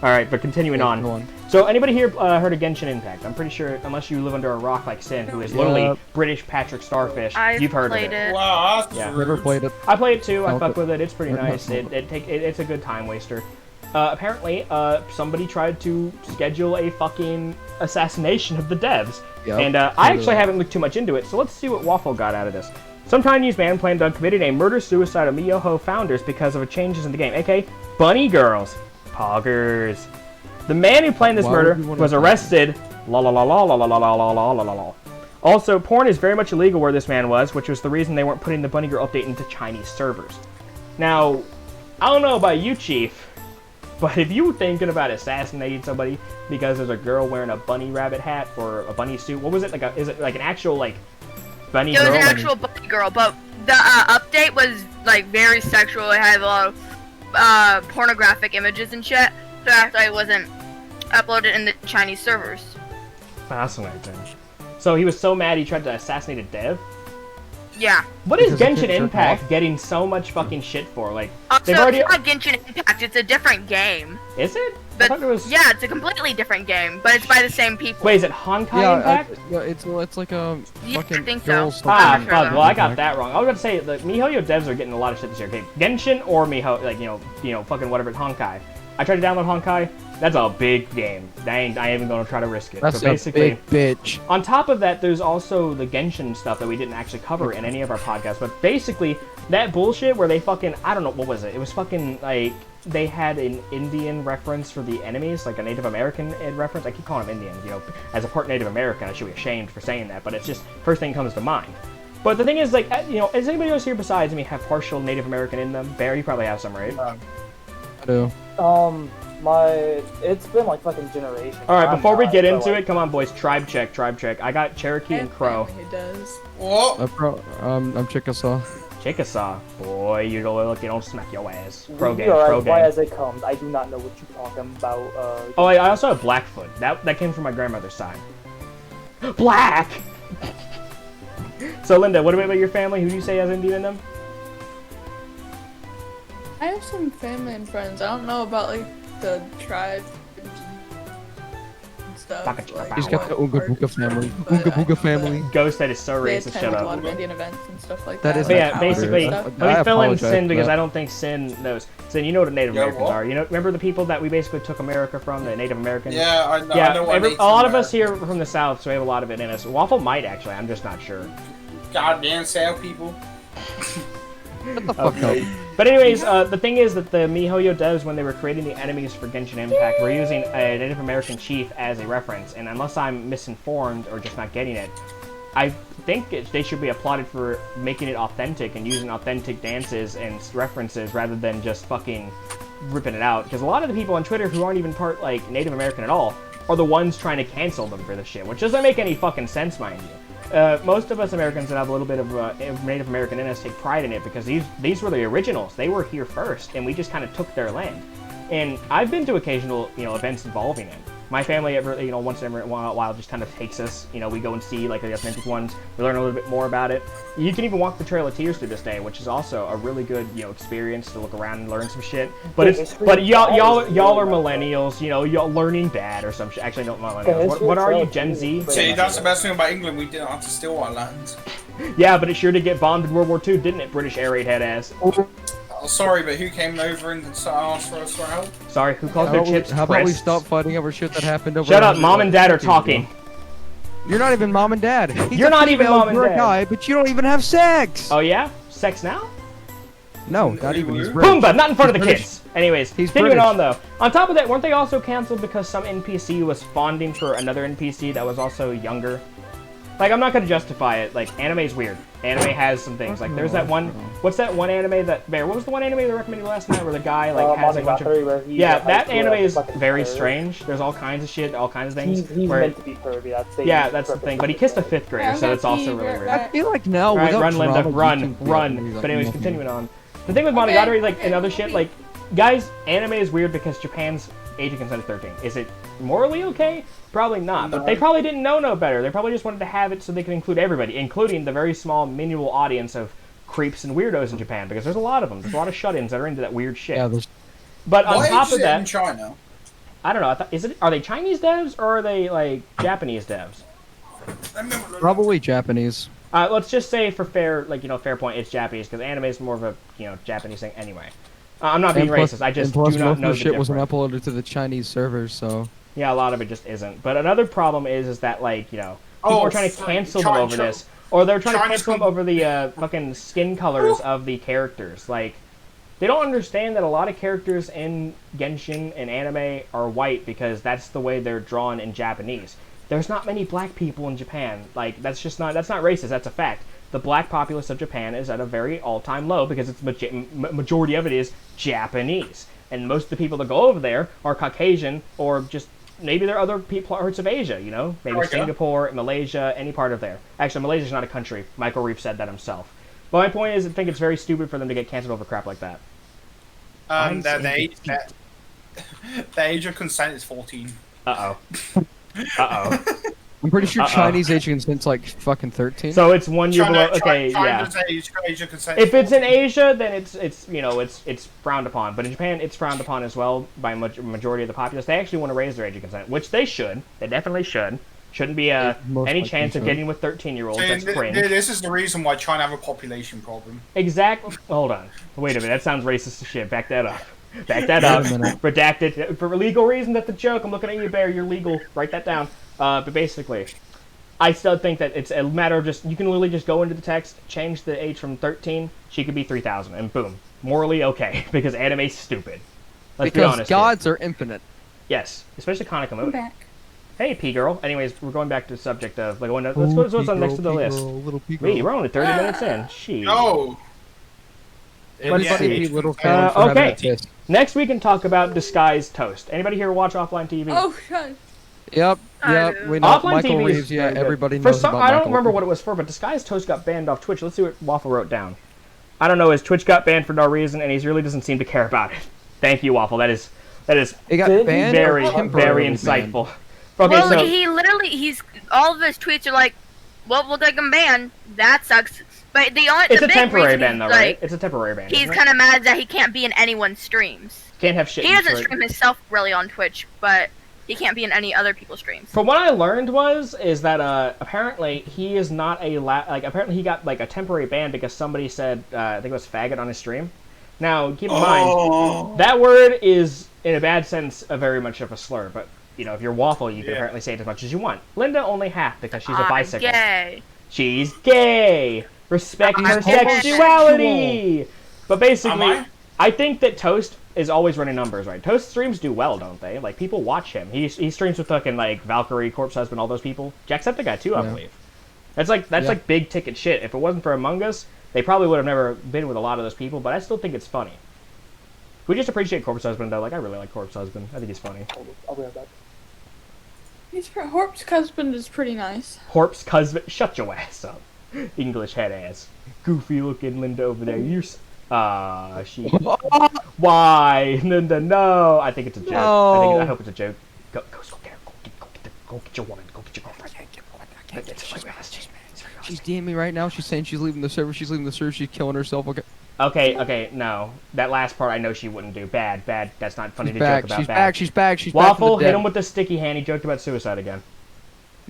All right, but continuing Go on. on. So anybody here heard of Genshin Impact? I'm pretty sure, unless you live under a rock like Sin, who is literally Yep. British Patrick Starfish, I've you've heard played of it. it. Wow, that's Yeah. Never rude. played it. I play it too. I Okay. fuck with it. It's pretty Or not nice. It's a good time waster. Apparently, somebody tried to schedule a fucking assassination of the devs, Yep. and I actually haven't looked too much into it. So let's see what Waffle got out of this. Some Chinese man planned on committing a murder-suicide of Miyoho founders because of changes in the game, aka bunny girls, poggers. The man who planned this Why murder would you wanna was do that? arrested. La la la la la la la la la la la la la. Also, porn is very much illegal where this man was, which was the reason they weren't putting the bunny girl update into Chinese servers. Now, I don't know about you, Chief, but if you were thinking about assassinating somebody because there's a girl wearing a bunny rabbit hat or a bunny suit, what was it like? Is it like an actual like bunny It was girl? an actual bunny girl, but the update was like very sexual. It had a lot of pornographic images and shit. So actually, it wasn't uploaded in the Chinese servers. Fascinating. So he was so mad he tried to assassinate a dev. Yeah. What is Because he Genshin couldn't jerk Impact off? getting so much fucking shit for? Like, Also, they've already. it's not Genshin Impact. It's a different game. Is it? I But thought it was. yeah, it's a completely different game, but it's by the same people. Wait, is it Honkai Yeah, Impact? yeah, it's like a Yeah, I fucking think so. girls Ah, I'm not sure fuck. though. Well, I got that wrong. I was about to say the MiHoYo devs are getting a lot of shit this year. Okay, Genshin or MiHo, like you know, fucking whatever. It's Honkai. I tried to download Honkai. That's a big game. I ain't even gonna try to risk it. That's so basically, a big bitch. on top of that, there's also the Genshin stuff that we didn't actually cover in any of our podcasts. But basically, that bullshit where they fucking, I don't know, what was it? It was fucking, like, they had an Indian reference for the enemies, like a Native American reference. I keep calling them Indians, you know. As a part Native American, I should be ashamed for saying that, but it's just, first thing comes to mind. But the thing is, like, you know, does anybody else here besides me have partial Native American in them? Bear, you probably have some, right? I do. It's been like fucking generations. Alright, I'm before we not, get but, into like, it, come on, boys, tribe check, tribe check. I got Cherokee and Crow. Who does? What? I'm Chickasaw. Chickasaw. Boy, you don't look, you don't smack your ass. Pro we game, are pro as white game. as it comes. I do not know what you're talking about. Oh, I also have Blackfoot. That came from my grandmother's side. Black! So, Linda, what about your family? Who do you say has Indian in them? I have some family and friends. I don't know about like the tribe and stuff. Like, He's got the what Ooga part Booga it's from, family. but Ooga I Booga know family. Ghost, that is so They racist. attend Shut like, a lot up. of Indian events and stuff like That that. is But like yeah, hours basically, and let stuff. me I fill in apologize Sin for because that. I don't think Sin knows. Sin, you know what Native Yeah, Americans what? are. You know, remember the people that we basically took America from, the Native Americans? Yeah, I know. Yeah, I know what a lot of Native us here are from the South, so we have a lot of it in us. Waffle might, actually. I'm just not sure. Goddamn South people. Shut the fuck up. But anyways, the thing is that the MiHoYo devs, when they were creating the enemies for Genshin Impact, were using a Native American chief as a reference. And unless I'm misinformed or just not getting it, I think they should be applauded for making it authentic and using authentic dances and references rather than just fucking ripping it out. Because a lot of the people on Twitter who aren't even part, like, Native American at all are the ones trying to cancel them for this shit, which doesn't make any fucking sense, mind you. Most of us Americans that have a little bit of Native American in us take pride in it because these were the originals. They were here first, and we just kind of took their land. And I've been to occasional, you know, events involving it. My family, you know, once every while just kind of takes us. You know, we go and see like the authentic ones. We learn a little bit more about it. You can even walk the Trail of Tears to this day, which is also a really good, you know, experience to look around and learn some shit. But y'all are millennials. You know, y'all learning bad or some shit. Actually, not millennials. What are you, Gen Z? See, that's the best thing about England. We didn't have to steal our land. Yeah, but it sure did get bombed in World War II, didn't it? British air raid head ass. Oh, sorry, but who came over and asked for us for help? Sorry, who calls their chips How about we crisps? stop fighting over shit that happened over? Shut up, 100 mom and dad are decades talking. ago? You're not even mom and dad. He's You're a not even female, mom and you're dad. a guy, but you don't even have sex. Oh yeah? Sex now? No, not even. He's British. Pumbaa, not in front of the British. kids. Anyways, He's continuing British. on though. On top of that, weren't they also canceled because some NPC was fonding for another NPC that was also younger? Like, I'm not gonna justify it. Like, anime's weird. Anime has some things. Like, there's that one. What's that one anime that Bear? What was the one anime they recommended last night where the guy like has a bunch of? Yeah, that anime is very strange. There's all kinds of shit, all kinds of things. He's meant to be pervy. That's the thing. But he kissed a 5th grader, so it's also really weird. I feel like now, Right, without run, Linda, drama, run, YouTube run. like, But anyways, nothing. continuing on. The thing with Monogatari, like, and other shit, like, guys, anime is weird because Japan's age of consent is 13. Is it morally okay? Probably not. But they probably didn't know no better. They probably just wanted to have it so they could include everybody, including the very small, minimal audience of creeps and weirdos in Japan, because there's a lot of them. There's a lot of shut-ins that are into that weird shit. Yeah, there's... But on Why top is of it in that, China? I don't know. Are they Chinese devs or are they like Japanese devs? Probably Japanese. Let's just say for fair point, it's Japanese because anime is more of a Japanese thing anyway. I'm not being racist. I just and plus do not most know of the the shit wasn't difference. uploaded to the Chinese servers, so... Yeah, a lot of it just isn't. But another problem is that like people are trying to cancel them over this, or they're trying to cancel them over the fucking skin colors of the characters. Like, they don't understand that a lot of characters in Genshin and anime are white because that's the way they're drawn in Japanese. There's not many black people in Japan. Like, that's not racist. That's a fact. The black populace of Japan is at a very all-time low because it's majority of it is Japanese, and most of the people that go over there are Caucasian or just maybe there are other parts of Asia. Maybe Singapore, Malaysia, any part of there. Actually, Malaysia's not a country. Michael Reeve said that himself. But my point is, I think it's very stupid for them to get canceled over crap like that. The age of consent is 14. I'm pretty sure Chinese age of consent's like fucking 13. So it's 1 year below. Okay, China's yeah. age of consent If it's in 14. Asia, then it's frowned upon. But in Japan, it's frowned upon as well by majority of the populace. They actually want to raise their age of consent, which they should. They definitely should. Shouldn't be any chance of getting with 13-year-olds. That's cringe. This is the reason why China have a population problem. Exactly. Hold on. Wait a minute. That sounds racist as shit. Back that up. Back that up. Redacted. For legal reason, that's a joke. I'm looking at you, Bear. You're legal. Write that down. But basically, I still think that it's a matter of just, you can literally just go into the text, change the age from 13, she could be 3,000, and boom. Morally okay, because anime's stupid. Let's be honest. Because gods are infinite. Yes, especially Kaneka I'm Moon. back. Hey, P-Girl. Anyways, we're going back to the subject of, like, let's go to what's on next to the list. Wait, we're only 30 minutes in. Shit. Oh! Everybody, little okay. Next we can talk about Disguised Toast. Anybody here watch Offline TV? Oh, God. Yep, we know. Offline Michael TV Reeves, is yeah, very good. everybody For knows some, about I don't Michael. remember what it was for, but Disguised Toast got banned off Twitch. Let's see what Waffle wrote down. I don't know, his Twitch got banned for no reason, and he really doesn't seem to care about it. Thank you, Waffle. That is It got banned very, or very temporarily insightful. banned? Okay, Well, so he's all of his tweets are like, well, we'll take him banned. That sucks. But it's the a big temporary reason ban, though, he's, right? like, It's a temporary ban. He's isn't it? kind of mad that he can't be in anyone's streams. Can't have shit. He in doesn't Twitch. stream himself really on Twitch, but he can't be in any other people's streams. From what I learned is that apparently he is not apparently he got like a temporary ban because somebody said I think it was faggot on his stream. Now keep in mind that word is in a bad sense very much of a slur, but if you're Waffle, you can apparently say it as much as you want. Linda only half because she's a bicycle. Gay. She's gay. Respect her homosexual. sexuality. But basically, Am I think that Toast is always running numbers, right? Toast streams do well, don't they? Like, people watch him. He streams with fucking, like, Valkyrie, Corpse Husband, all those people. Jacksepticeye, too, I believe. That's like big ticket shit. If it wasn't for Among Us, they probably would have never been with a lot of those people, but I still think it's funny. We just appreciate Corpse Husband, though. Like, I really like Corpse Husband. I think he's funny. I'll be right back. Horp's husband is pretty nice. Corpse Husband, shut your ass up. English head ass. Goofy looking Linda over there. She. Why? No. I think it's a joke. No. I hope it's a joke. Go get your woman. Go get your girlfriend. She's DMing me right now. She's saying she's leaving the server. She's leaving the server. She's killing herself. Okay, no. That last part I know she wouldn't do. Bad. That's not funny to joke about. She's back. She's Waffle, back. hit him with the sticky hand. He joked about suicide again.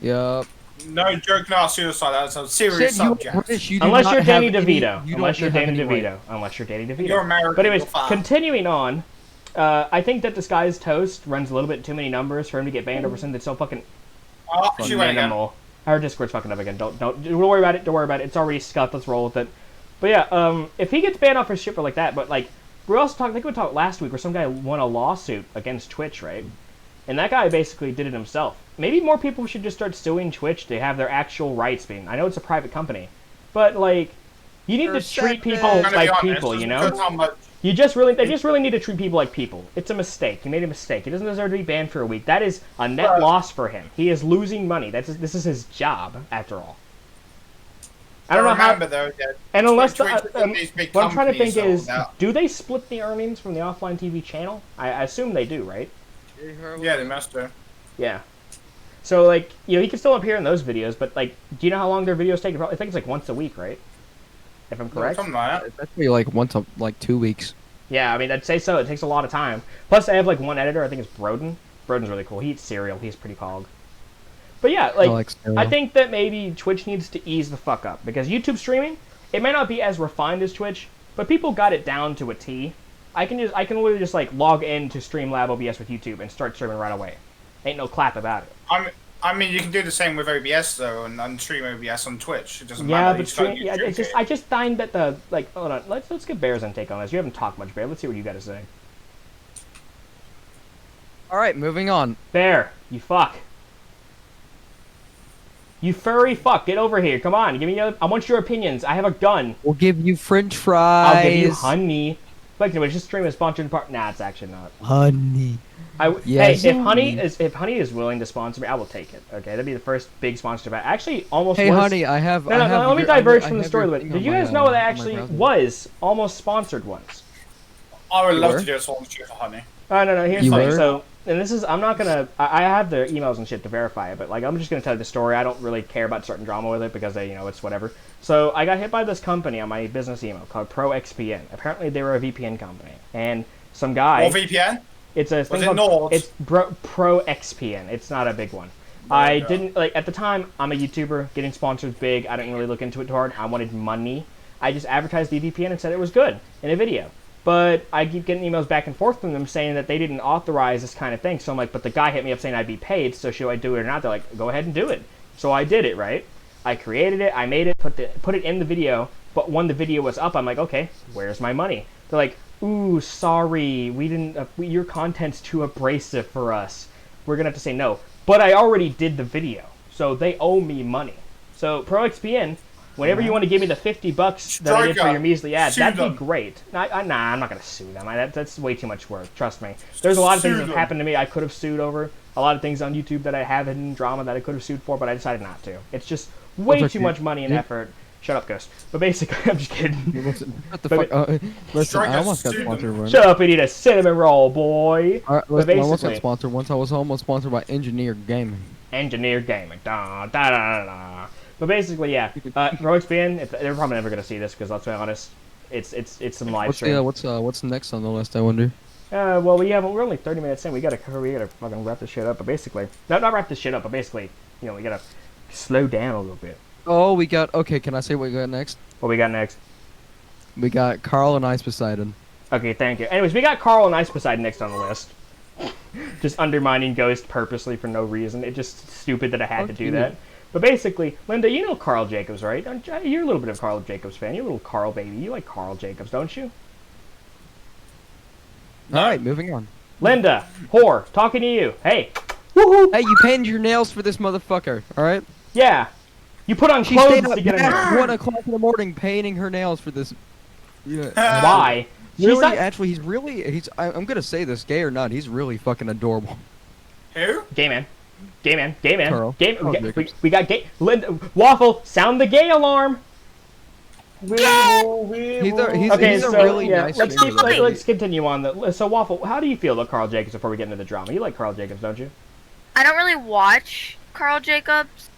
Yup. No joke, not suicide. That's a serious subject. Unless you're Danny DeVito. Unless you're Danny DeVito. You're American. But anyways, continuing on, I think that Disguised Toast runs a little bit too many numbers for him to get banned over something that's so fucking She went again. minimal. Our Discord's fucking up again. Don't worry about it. Don't worry about it. It's already scuffed. Let's roll with it. But yeah, if he gets banned off for shit for like that, but like we also talked, I think we talked last week where some guy won a lawsuit against Twitch, right? And that guy basically did it himself. Maybe more people should just start suing Twitch to have their actual rights being. I know it's a private company, but like, you need to treat people I'm gonna like be honest, people, just you know? because how much- They just really need to treat people like people. It's a mistake. He made a mistake. He doesn't deserve to be banned for a week. That is a net loss for him. He is losing money. This is his job, after all. I don't know remember, though, that And unless Twitch these big what I'm trying to think companies is, all do they split the earnings from the offline TV channel? I assume they do, right? Yeah, they must do. Yeah. So like, you know, he can still appear in those videos, but like, do you know how long their videos take? I think it's like once a week, right? If I'm correct. Something like that. That's be like once a, like 2 weeks. Yeah, I mean, I'd say so. It takes a lot of time. Plus, I have like one editor. I think it's Broden. Broden's really cool. He eats cereal. He's pretty pog. But yeah, like cereal. I think that maybe Twitch needs to ease the fuck up because YouTube streaming, it may not be as refined as Twitch, but people got it down to a T. I can literally just like log in to Streamlab OBS with YouTube and start streaming right away. Ain't no clap about it. I mean, you can do the same with OBS though, and stream OBS on Twitch. It doesn't Yeah, matter. but I just find that the like. Hold on, let's get Bear's intake on this. You haven't talked much, Bear. Let's see what you got to say. All right, moving on. Bear, you fuck. You furry fuck, get over here. Come on, give me. I want your opinions. I have a gun. We'll give you French fries. I'll give you honey. Like, anyway, just stream a sponsored part. Nah, it's actually not. Honey. Hey, if honey is willing to sponsor me, I will take it. Okay, that'd be the first big sponsor. But actually, almost. Hey, was... honey, I have. No, let me diverge from the story a little bit. Did you guys know that actually was almost sponsored once? I would love to do a sponsorship for Honey. No. Here's You the thing. were? So, and this is, I'm not gonna. I have the emails and shit to verify it, but like, I'm just gonna tell you the story. I don't really care about certain drama with it because they, it's whatever. So, I got hit by this company on my business email called ProXPN. Apparently, they were a VPN company, and some guy. Or VPN? It's a thing called Nords? it's ProXPN. It's not a big one. I didn't like at the time. I'm a YouTuber. Getting sponsors big. I didn't really look into it too hard. I wanted money. I just advertised the VPN and said it was good in a video. But I keep getting emails back and forth from them saying that they didn't authorize this kind of thing. So I'm like, but the guy hit me up saying I'd be paid. So should I do it or not? They're like, go ahead and do it. So I did it. Right. I created it. I made it. Put it in the video. But when the video was up, I'm like, okay, where's my money? They're like, ooh, sorry, we didn't. Your content's too abrasive for us. We're gonna have to say no. But I already did the video, so they owe me money. So ProXPN, whenever you want to give me the $50 that I did for your measly ad, that'd be great. Nah, I'm not gonna sue them. That's way too much work. Trust me. There's a lot of things that have happened to me I could have sued over. A lot of things on YouTube that I have hidden drama that I could have sued for, but I decided not to. It's just way too much money and effort. Shut up, Ghost. But basically, I'm just kidding. What the fuck? Listen, I almost got sponsored once. Shut up and eat a cinnamon roll, boy. Listen, I almost got sponsored once. I was almost sponsored by Engineer Gaming. Engineer Gaming. Da, da, da, da. But basically, yeah. ProXPN, they're probably never going to see this because, let's be honest, it's some live stream. What's next on the list, I wonder? Well, we're only 30 minutes in. We gotta fucking wrap this shit up. But basically, not wrap this shit up, but basically, we gotta slow down a little bit. Oh, we got. Okay, can I say what we got next? What we got next? We got Karl and Ice Poseidon. Okay, thank you. Anyways, we got Karl and Ice Poseidon next on the list. Just undermining Ghost purposely for no reason. It's just stupid that I had to do that. But basically, Linda, you know Karl Jacobs, right? You're a little bit of Karl Jacobs fan. You're a little Karl baby. You like Karl Jacobs, don't you? Alright, moving on. Linda, whore, talking to you. Hey. Woohoo! Hey, you painted your nails for this motherfucker, alright? Yeah. You put on She clothes stayed up to get in at here. 1 o'clock in the morning painting her nails for this. Yeah. Why? I'm gonna say this, gay or not, he's really fucking adorable. Who? Gay man. Karl. We got gay. Linda, Waffle, sound the gay alarm. He's a really nice let's continue on. So, Waffle, how do you feel about Karl Jacobs before we get into the drama? You like Karl Jacobs, don't you? I don't really watch Karl Jacobs.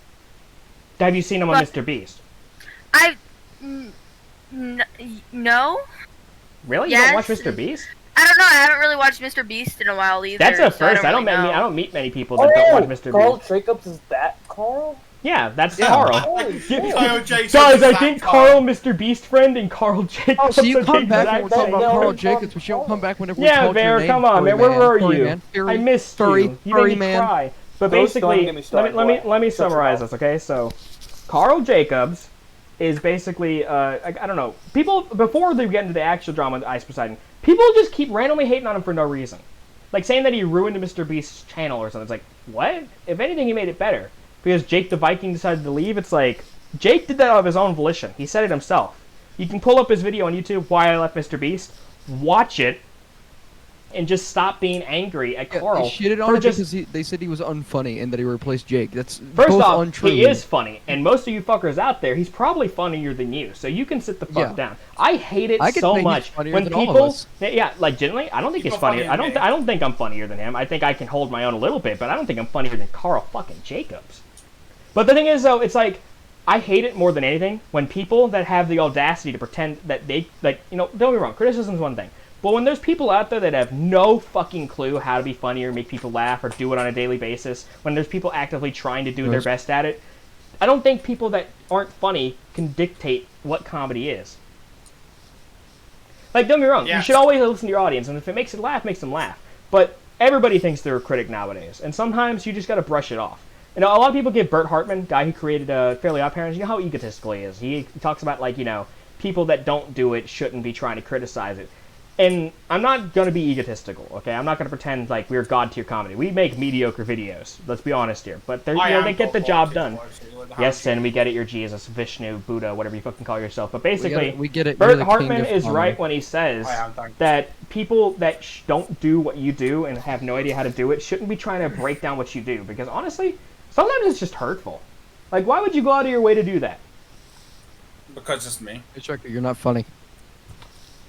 Have you seen him on Mr. Beast? No. Really? You Yes. don't watch Mr. Beast? I don't know. I haven't really watched Mr. Beast in a while either. That's a so first. I don't really meet many people that don't watch Mr. Karl Beast. Jacobs is that Karl? Yeah, that's Karl. Holy shit. Guys, I think Karl, Mr. Beast friend, and Karl Jacobs. Oh, so you are come the back when exact we're talking same. about Karl Jacobs, but you don't come back whenever we Yeah, talk your Bear, name. come on, man. Where were you? I missed you. You made me cry. But basically, let me summarize this, okay? So, Karl Jacobs is basically, I don't know, people, before they get into the actual drama with Ice Poseidon, people just keep randomly hating on him for no reason. like saying that he ruined Mr. Beast's channel or something. It's like, what? If anything, he made it better. Because Jake the Viking decided to leave, it's like, Jake did that of his own volition. He said it himself. You can pull up his video on YouTube, Why I Left Mr. Beast, watch it, and just stop being angry at Karl. They shitted on it because they said he was unfunny and that he replaced Jake. That's First both off, untrue. he is funny, and most of you fuckers out there, he's probably funnier than you, so you can sit the fuck down. I hate it so much when people, like generally, I don't think he's funnier. I don't think I'm funnier than him. I think I can hold my own a little bit, but I don't think I'm funnier than Karl fucking Jacobs. But the thing is, though, it's like I hate it more than anything when people that have the audacity to pretend that they don't get me wrong, criticism's one thing. But when there's people out there that have no fucking clue how to be funny or make people laugh or do it on a daily basis, when there's people actively trying to do their best at it, I don't think people that aren't funny can dictate what comedy is. Like, don't get me wrong, you should always listen to your audience, and if it makes it laugh, makes them laugh. But everybody thinks they're a critic nowadays, and sometimes you just gotta brush it off. A lot of people give Bert Hartman, guy who created Fairly Odd Parents, you know how egotistical he is. He talks about, like, people that don't do it shouldn't be trying to criticize it. And I'm not going to be egotistical, okay? I'm not going to pretend like we're god-tier comedy. We make mediocre videos, let's be honest here. But they get the job done. Yes, and we get it, you're Jesus, Vishnu, Buddha, whatever you fucking call yourself. But basically, we get it. Bert Hartman is right when he says that people that don't do what you do and have no idea how to do it shouldn't be trying to break down what you do. Because honestly, sometimes it's just hurtful. Like, why would you go out of your way to do that? Because it's me. Hey, Stryker, you're not funny.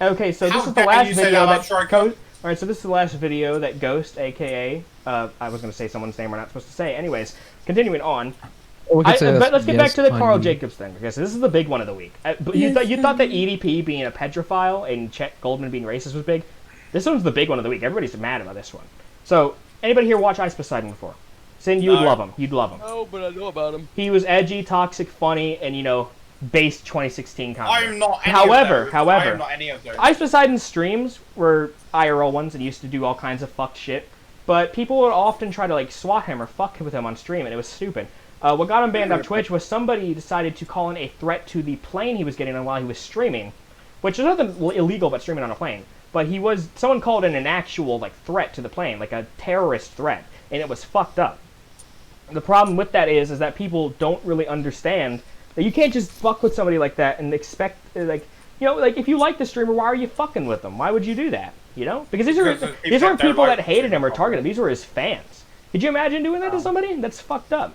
Okay, so this is the last video Alright, so this is the last video that Ghost, aka, I was going to say someone's name we're not supposed to say. Anyways, continuing on. But let's get back to the Karl Jacobs thing, because this is the big one of the week. You thought that EDP being a pedophile and Chet Goldman being racist was big? This one's the big one of the week. Everybody's mad about this one. So, anybody here watch Ice Poseidon before? Sin, you would love him. You'd love him. No, but I know about him. He was edgy, toxic, funny, and, base 2016 comedy. I'm not any However, of those. I am not any of those. Ice Poseidon's streams were IRL ones and used to do all kinds of fucked shit, but people would often try to like swat him or fuck with him on stream, and it was stupid. What got him banned off Twitch was somebody decided to call in a threat to the plane he was getting on while he was streaming, which is nothing illegal about streaming on a plane. But someone called in an actual like threat to the plane, like a terrorist threat, and it was fucked up. The problem with that is that people don't really understand. You can't just fuck with somebody like that and expect, like, if you like the streamer, why are you fucking with them? Why would you do that? Because these weren't people that hated him or targeted him. These were his fans. Could you imagine doing that to somebody? That's fucked up.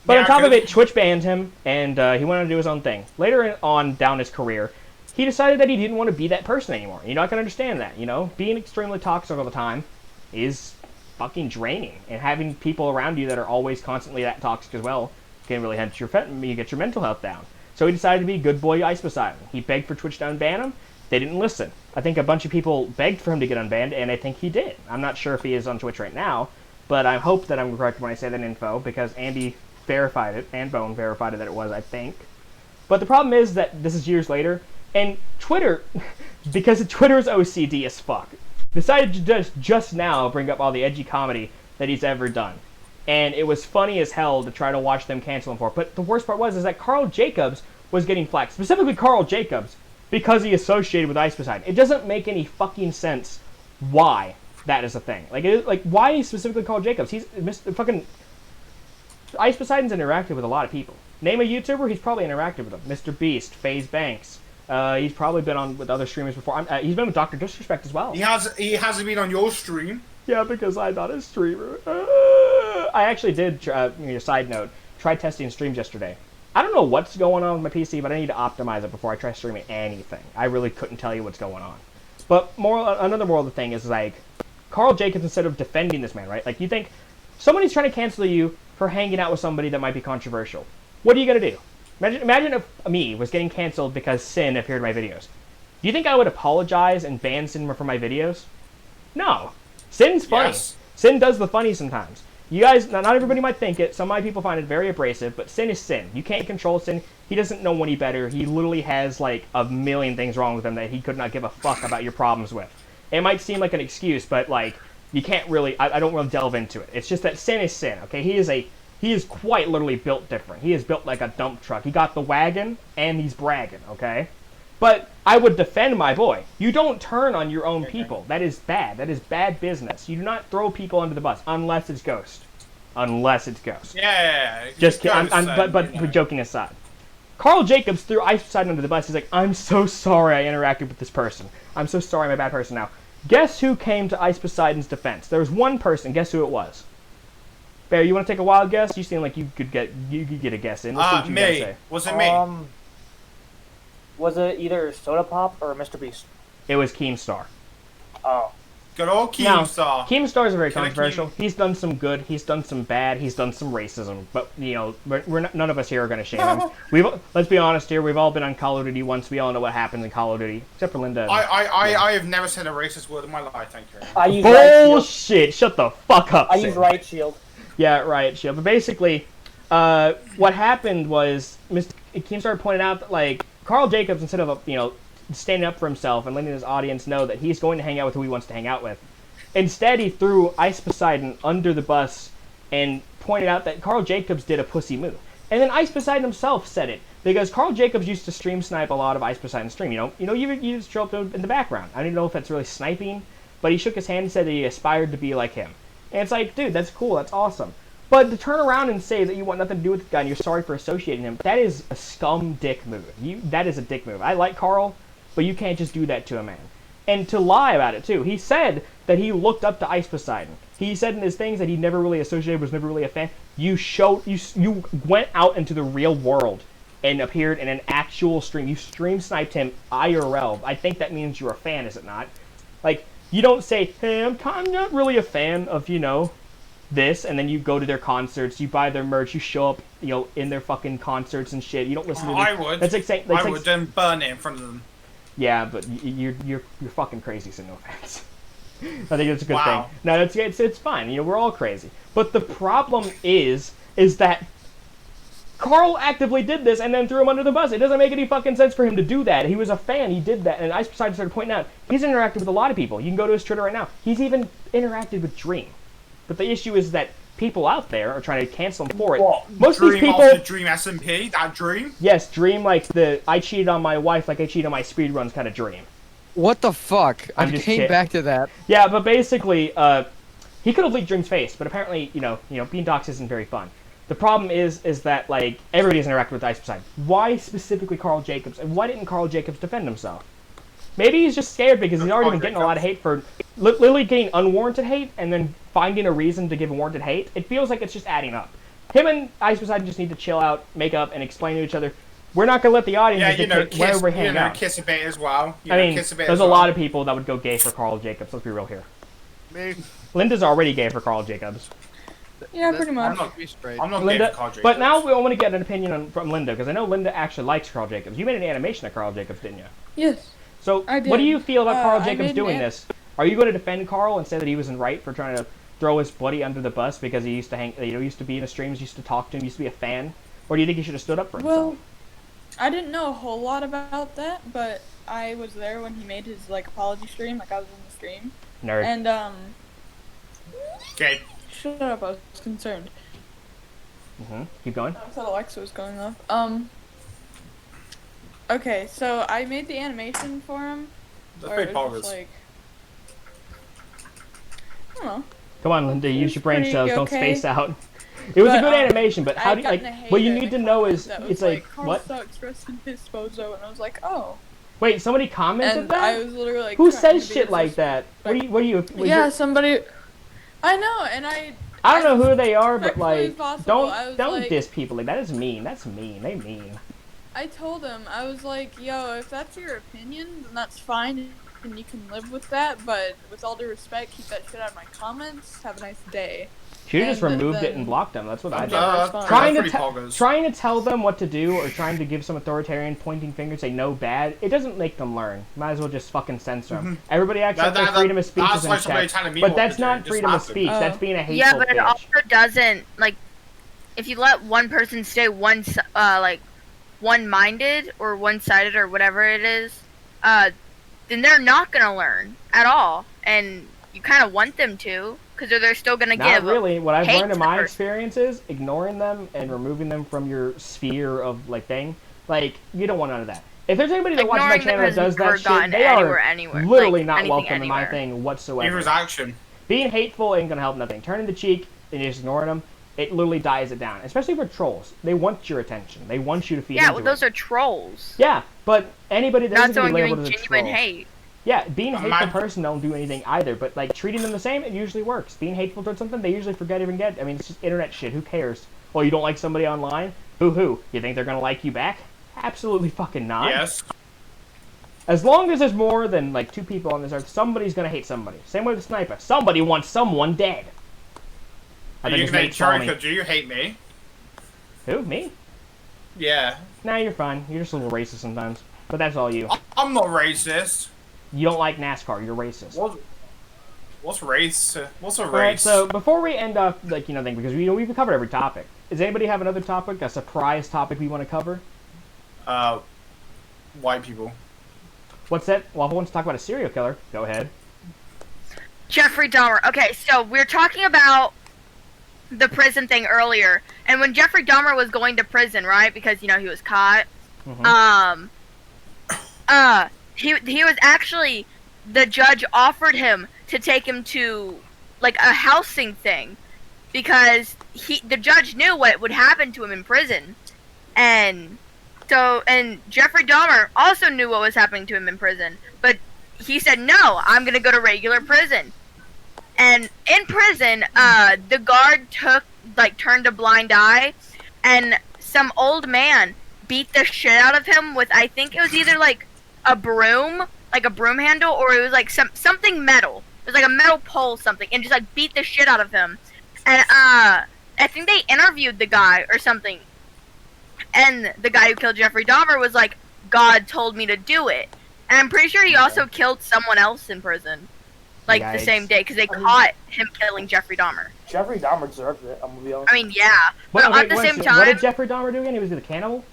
But on top of it, Twitch banned him, and he went on to do his own thing. Later on down his career, he decided that he didn't want to be that person anymore. I can understand that, Being extremely toxic all the time is fucking draining. And having people around you that are always constantly that toxic as well can really get your mental health down. So he decided to be good boy Ice Poseidon. He begged for Twitch to unban him. They didn't listen. I think a bunch of people begged for him to get unbanned, and I think he did. I'm not sure if he is on Twitch right now, but I hope that I'm correct when I say that info, because Andy verified it, and Bone verified it that it was, I think. But the problem is that this is years later, and Twitter, because Twitter's OCD as fuck, decided to just now bring up all the edgy comedy that he's ever done. And it was funny as hell to try to watch them cancel him for it. But the worst part is that Karl Jacobs was getting flack. Specifically Karl Jacobs, because he associated with Ice Poseidon. It doesn't make any fucking sense why that is a thing. Like why specifically Karl Jacobs? He's fucking... Ice Poseidon's interacted with a lot of people. Name a YouTuber, he's probably interacted with them. Mr. Beast, FaZe Banks. He's probably been on with other streamers before. He's been with Dr. Disrespect as well. He hasn't been on your stream. Yeah, because I'm not a streamer. I actually did, side note, try testing streams yesterday. I don't know what's going on with my PC, but I need to optimize it before I try streaming anything. I really couldn't tell you what's going on. But another moral of the thing is, like, Karl Jacobs, instead of defending this man, right? Like, you think somebody's trying to cancel you for hanging out with somebody that might be controversial. What are you going to do? Imagine if me was getting canceled because Sin appeared in my videos. Do you think I would apologize and ban Sin from my videos? No. Sin's funny. Yes. Sin does the funny sometimes. You guys, not everybody might think it. Some of my people find it very abrasive, but Sin is Sin. You can't control Sin. He doesn't know any better. He literally has, like, a million things wrong with him that he could not give a fuck about your problems with. It might seem like an excuse, but, like, you can't really, I don't really delve into it. It's just that Sin is Sin, okay? He is quite literally built different. He is built like a dump truck. He got the wagon, and he's bragging, okay? But I would defend my boy. You don't turn on your own people. That is bad. That is bad business. You do not throw people under the bus unless it's Ghost. Unless it's Ghost. Yeah. Just kidding. But joking aside. Karl Jacobs threw Ice Poseidon under the bus. He's like, I'm so sorry I interacted with this person. I'm so sorry I'm a bad person now. Guess who came to Ice Poseidon's defense? There was one person. Guess who it was? Bear, you want to take a wild guess? You seem like you could get a guess in. Let's see what you guys Me. say. Was it me? Was it either Soda Pop or Mr. Beast? It was Keemstar. Oh. Good old Keemstar. Keemstar is very Can I controversial. Keem? He's done some good. He's done some bad. He's done some racism. But you know, none of us here are going to shame him. Let's be honest here. We've all been on Call of Duty once. We all know what happens in Call of Duty, except for Linda. I have never said a racist word in my life. Thank you. I use Riot Shield. Bullshit! Shut the fuck up. I use Riot Shield. Yeah, Riot Shield. But basically, what happened was Mr. Keemstar pointed out that like Karl Jacobs, instead of standing up for himself and letting his audience know that he's going to hang out with who he wants to hang out with, instead he threw Ice Poseidon under the bus and pointed out that Karl Jacobs did a pussy move. And then Ice Poseidon himself said it, because Karl Jacobs used to stream snipe a lot of Ice Poseidon's stream. You just show up in the background. I don't even know if that's really sniping, but he shook his hand and said that he aspired to be like him. And it's like, dude, that's cool, that's awesome. But to turn around and say that you want nothing to do with the guy and you're sorry for associating him, that is a scum dick move. That is a dick move. I like Karl, but you can't just do that to a man. And to lie about it, too. He said that he looked up to Ice Poseidon. He said in his things that he never really associated, was never really a fan. You went out into the real world and appeared in an actual stream. You stream sniped him IRL. I think that means you're a fan, is it not? Like, you don't say, hey, I'm not really a fan of, this, and then you go to their concerts, you buy their merch, you show up, in their fucking concerts and shit. You don't listen to them. I would. That's like saying, I would then burn it in front of them. Yeah, but you're fucking crazy, so no offense. I think it's a good Wow. thing. No, it's fine. We're all crazy. But the problem is that Karl actively did this and then threw him under the bus. It doesn't make any fucking sense for him to do that. He was a fan. He did that. And Ice Poseidon started pointing out, he's interacted with a lot of people. You can go to his Twitter right now. He's even interacted with Dream. But the issue is that people out there are trying to cancel him for it. What? Most of these people... Also Dream SMP? That Dream? Yes, Dream like the I cheated on my wife like I cheated on my speedruns kind of Dream. What the fuck? I just came kidding. back to that. Yeah, but basically, he could have leaked Dream's face, but apparently, being doxxed isn't very fun. The problem is that, like, everybody's interacted with Ice Poseidon. Why specifically Karl Jacobs? And why didn't Karl Jacobs defend himself? Maybe he's just scared because he's already been getting a lot of hate for... literally getting unwarranted hate and then finding a reason to give warranted hate. It feels like it's just adding up. Him and Ice Poseidon just need to chill out, make up, and explain to each other. We're not going to let the audience dictate where we're hanging out. Kiss a bit as well. There's a lot of people that would go gay for Karl Jacobs. Let's be real here. Me. Linda's already gay for Karl Jacobs. Yeah, pretty much. I'm not Linda, gay for Karl Jacobs. but now we want to get an opinion from Linda, because I know Linda actually likes Karl Jacobs. You made an animation of Karl Jacobs, didn't you? Yes. So, I did. what do you feel about Karl I Jacobs made doing this? Are you going to defend Karl and say that he was right for trying to throw his buddy under the bus because he used to used to be in the streams, used to talk to him, used to be a fan? Or do you think he should have stood up for himself? Well, I didn't know a whole lot about that, but I was there when he made his apology stream. I was in the stream. Nerd. And Okay. shut up. I was concerned. Keep going. I thought Alexa was going off. Okay, so I made the animation for him. That's or pretty it was bogus. just I don't know. Come on, Linda, use your brain pretty cells. Don't okay. space out. It was a But, good animation, but how I do you, got in a hate what you in need the to know comments is, that it's was like, Karl what? sucks, rest in his bozo, and I was like, oh. Wait, somebody commented And that? I was literally like, Who trying says to be shit like that? What do you, Yeah, somebody. I know, and I I don't know who they are, but respectfully like, as possible, I was don't like- diss people like that. Is mean. That's mean. They mean. I told him, I was like, yo, if that's your opinion, then that's fine, and you can live with that, but with all due respect, keep that shit out of my comments. Have a nice day. Should have just And removed it then- and blocked them. That's what I did. Response. Trying to tell them what to do or trying to give some authoritarian pointing finger, say no bad, it doesn't make them learn. Might as well just fucking censor them. Everybody acts like their freedom of speech is in check, but that's not freedom of speech. That's being a hateful Yeah, but it bitch. also doesn't, if you let one person stay one-minded or one-sided or whatever it is, then they're not gonna learn at all, and you kind of want them to, because they're still gonna Not give. really. What I've hate learned in to the my person. experience is ignoring them and removing them from your sphere of thing. Like, you don't want none of that. If there's anybody that watches my Ignoring them channel that has does never that shit, gotten they anywhere, are anywhere, literally like, not anything welcome in my anywhere. thing whatsoever. Neither is action. Being hateful ain't gonna help nothing. Turning the cheek and just ignoring them, it literally dies it down. Especially for trolls. They want your attention. They want you to feed Yeah, into well, those it. are trolls. Yeah, but anybody that Not isn't gonna be someone labeled giving as a genuine troll. hate. Yeah, being a hateful My- person don't do anything either, but like treating them the same, it usually works. Being hateful towards something, they usually forget even get. I mean, it's just internet shit. Who cares? Well, you don't like somebody online? Boo-hoo. You think they're gonna like you back? Absolutely fucking not. Yes. As long as there's more than like 2 people on this earth, somebody's gonna hate somebody. Same way with Sniper. Somebody wants someone dead. I think You his hate mate's calling Stryker, me. do you hate me? Who? Me? Yeah. Nah, you're fine. You're just a little racist sometimes. But that's all you. I'm not racist. You don't like NASCAR. You're racist. What's race? What's a race? Alright, so before we end up, like, you know, thing, because we've covered every topic. Does anybody have another topic, a surprise topic we want to cover? White people. What's that? Waffle wants to talk about a serial killer. Go ahead. Jeffrey Dahmer. Okay, so we're talking about the prison thing earlier, and when Jeffrey Dahmer was going to prison, right? Because, you know, he was caught. Mhm. He was actually, the judge offered him to take him to like a housing thing, because the judge knew what would happen to him in prison, and Jeffrey Dahmer also knew what was happening to him in prison, but he said, no, I'm gonna go to regular prison. And in prison, the guard turned a blind eye, and some old man beat the shit out of him with, I think it was either like a broom handle, or it was like something metal. It was like a metal pole something, and just like beat the shit out of him. And I think they interviewed the guy or something, and the guy who killed Jeffrey Dahmer was like, God told me to do it. And I'm pretty sure he also killed someone else in prison, like the Yikes. same day, because they caught him killing Jeffrey Dahmer. Jeffrey Dahmer deserved it. I'm gonna be honest. I mean, yeah, but okay, at the same what time, did Jeffrey Dahmer do again? He was a cannibal?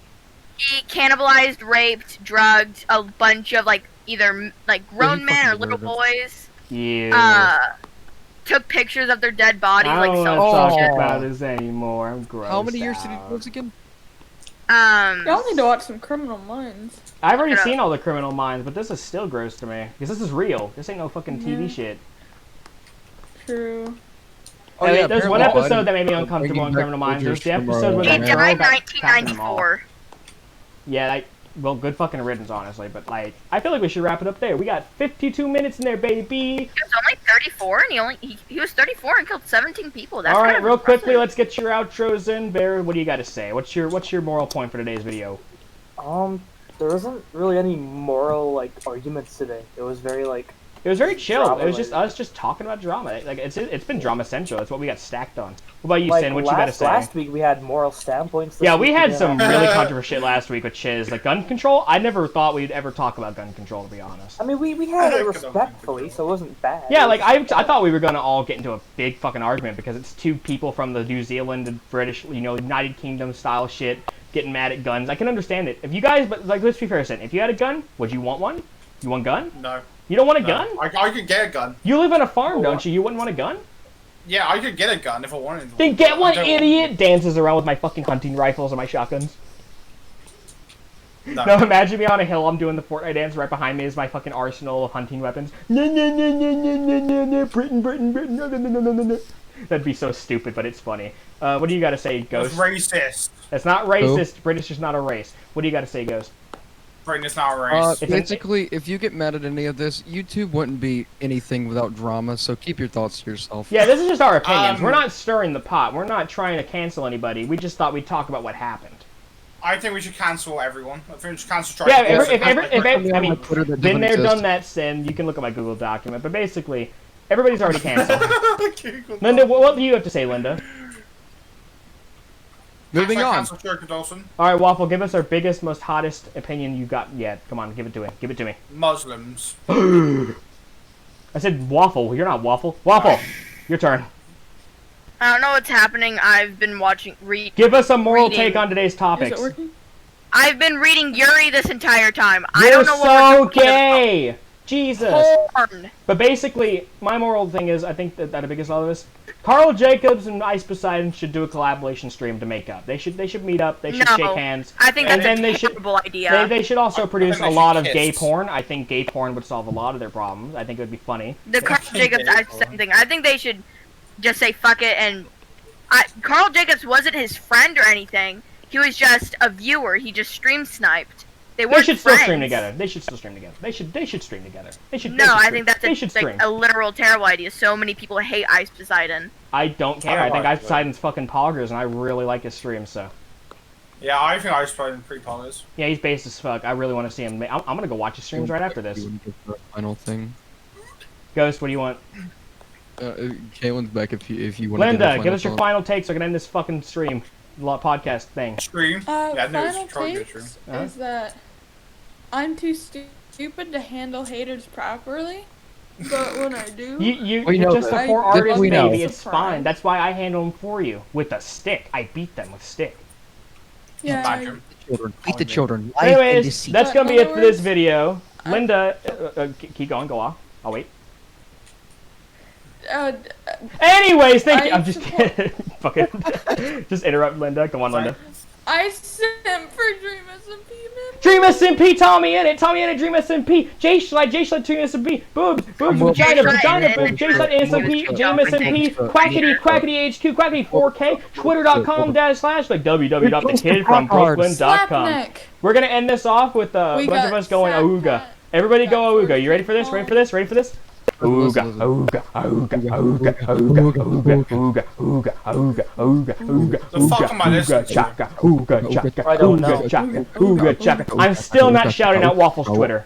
he cannibalized, raped, drugged a bunch of either grown he men or fucking little murdered. boys. Yeah. Took pictures of their dead bodies, I like don't so. want to talk Oh. about this anymore. I'm gross. How many years did he live again? Y'all need to watch some Criminal Minds. I've already Yeah. seen all the Criminal Minds, but this is still gross to me. Because this is real. This ain't no fucking TV Yeah. shit. True. Oh, Hey, yeah, there's one apparently episode Biden that made me is uncomfortable on bringing Criminal back Minds. There's the soldiers from, episode where He the died girl in got captured them all. 1994. Yeah, well, good fucking riddance, honestly. But, like, I feel like we should wrap it up there. We got 52 minutes in there, baby. He was only 34, and he was 34 and killed 17 people. That's All right, kind of real impressive. quickly, let's get your outros in. Bear, what do you got to say? What's your moral point for today's video? There wasn't really any moral arguments today. It was very It was very chill. Drama It was just later. us just talking about drama. Like it's been drama central. It's what we got stacked on. What about you, like Sin? What you got to say? last week we had moral standpoints. This Yeah, we week had didn't some have- really controversial shit last week with Chiz. Like gun control, I never thought we'd ever talk about gun control, to be honest. I mean, we had I it like respectfully, so it wasn't bad. Yeah, It like was- I thought we were gonna all get into a big fucking argument because it's 2 people from the New Zealand and British, United Kingdom style shit getting mad at guns. I can understand it. If you guys, but like, let's be fair, Sin. If you had a gun, would you want one? You want a gun? No. You don't want a No. gun? I could get a gun. You live on a farm, don't you? You wouldn't want a gun? Yeah, I could get a gun if I wanted to. Then get one, I don't- idiot! Dances around with my fucking hunting rifles and my shotguns. No. No, imagine me on a hill, I'm doing the Fortnite dance, right behind me is my fucking arsenal of hunting weapons. No, no, no, no, no, no, no, no, Britain, Britain, Britain, no, no, no, no, no, no. That'd be so stupid, but it's funny. What do you gotta say, It's Ghost? racist. That's not racist. British is not a race. What do you gotta say, Ghost? Britain is not a race. If Basically, if you get mad at any of this, YouTube wouldn't be anything without drama, so keep your thoughts to yourself. Yeah, this is just our opinions. Um, We're not stirring the pot. We're not trying to cancel anybody. We just thought we'd talk about what happened. I think we should cancel everyone. I think we should cancel Yeah, Stryker. I mean, Twitter that been doesn't there, exist. done that, Sin. You can look at my Google document, but basically, everybody's already canceled. Linda, what do you have to say, Linda? Moving on. Cancel Stryker Dawson. All right, Waffle, give us our biggest, most hottest opinion you got yet. Come on, give it to me. Give it to me. Muslims. I said Waffle. You're not Waffle. Waffle, your turn. I don't know what's happening. I've been Give us a moral Reading. take on today's Is topics. it working? I've been reading Yuri this entire time. I You're don't know what so we're talking gay. Jesus. about. Porn. But basically, my moral thing is, I think that the biggest lot of this, Karl Jacobs and Ice Poseidon should do a collaboration stream to make up. They should meet up. They should No, shake hands. I think and that's then a they should, terrible idea. They should also produce think a they lot should of gay kiss. porn. I think gay porn would solve a lot of their problems. I think it would be funny. The Karl Jacobs, I same thing. I think they should just say fuck it and. Karl Jacobs wasn't his friend or anything. He was just a viewer. He just stream sniped. They They should still friends. stream together. They should still stream together. They should stream together. No, I think that's they should stream. a literal terrible idea. So many people hate Ice Poseidon. I don't care. I I think like Ice Poseidon's fucking poggers, and I really like his streams. So Yeah, I think I was playing pretty polished. yeah, he's based as fuck. I really want to see him. I'm gonna go watch his streams right after this. Final thing. Ghost, what do you want? Caitlin's back if you want. Linda, give us your final take so I can end this fucking stream, podcast thing. Stream. Yeah, no, Final it's trying to stream. takes Huh? is that I'm too stupid to handle haters properly, but when I do, You're know just a that. poor I- artist, we know. baby. It's Surprise. fine. That's why I handle them for you with a stick. I beat them with stick. yeah, Badger. Children. Beat the children. Life and Anyways, deceit. that's gonna be In it other for this words, video. Linda, keep going. Go off. I'll wait. uh, Anyways, thank you. I I'm just support- kidding. Fucking just interrupt Linda. Come on, Linda. I simp for Dream SMP, man. Dream SMP, Tommy in it, Dream SMP, J Slide, Dream SMP, boobs, Well, vagina, J-Slide vagina, and boobs, J Slide, SMP, Dream SMP, quackity, HQ, quackity, 4K, twitter.com / like www.thekidfrombrooklyn.com. Slapneck. We're gonna end this off with a We bunch of got us going Slapneck. Auga. Everybody We go got Auga. You ready for this? Ready for this? Ready for this? Ooga, ooga, ooga, ooga, ooga, ooga, ooga, ooga, ooga, ooga, ooga, The fuck am I listening ooga, to? chaka, ooga, chaka, I don't know. ooga, chaka, ooga, chaka. I'm still not shouting out Waffle's Twitter.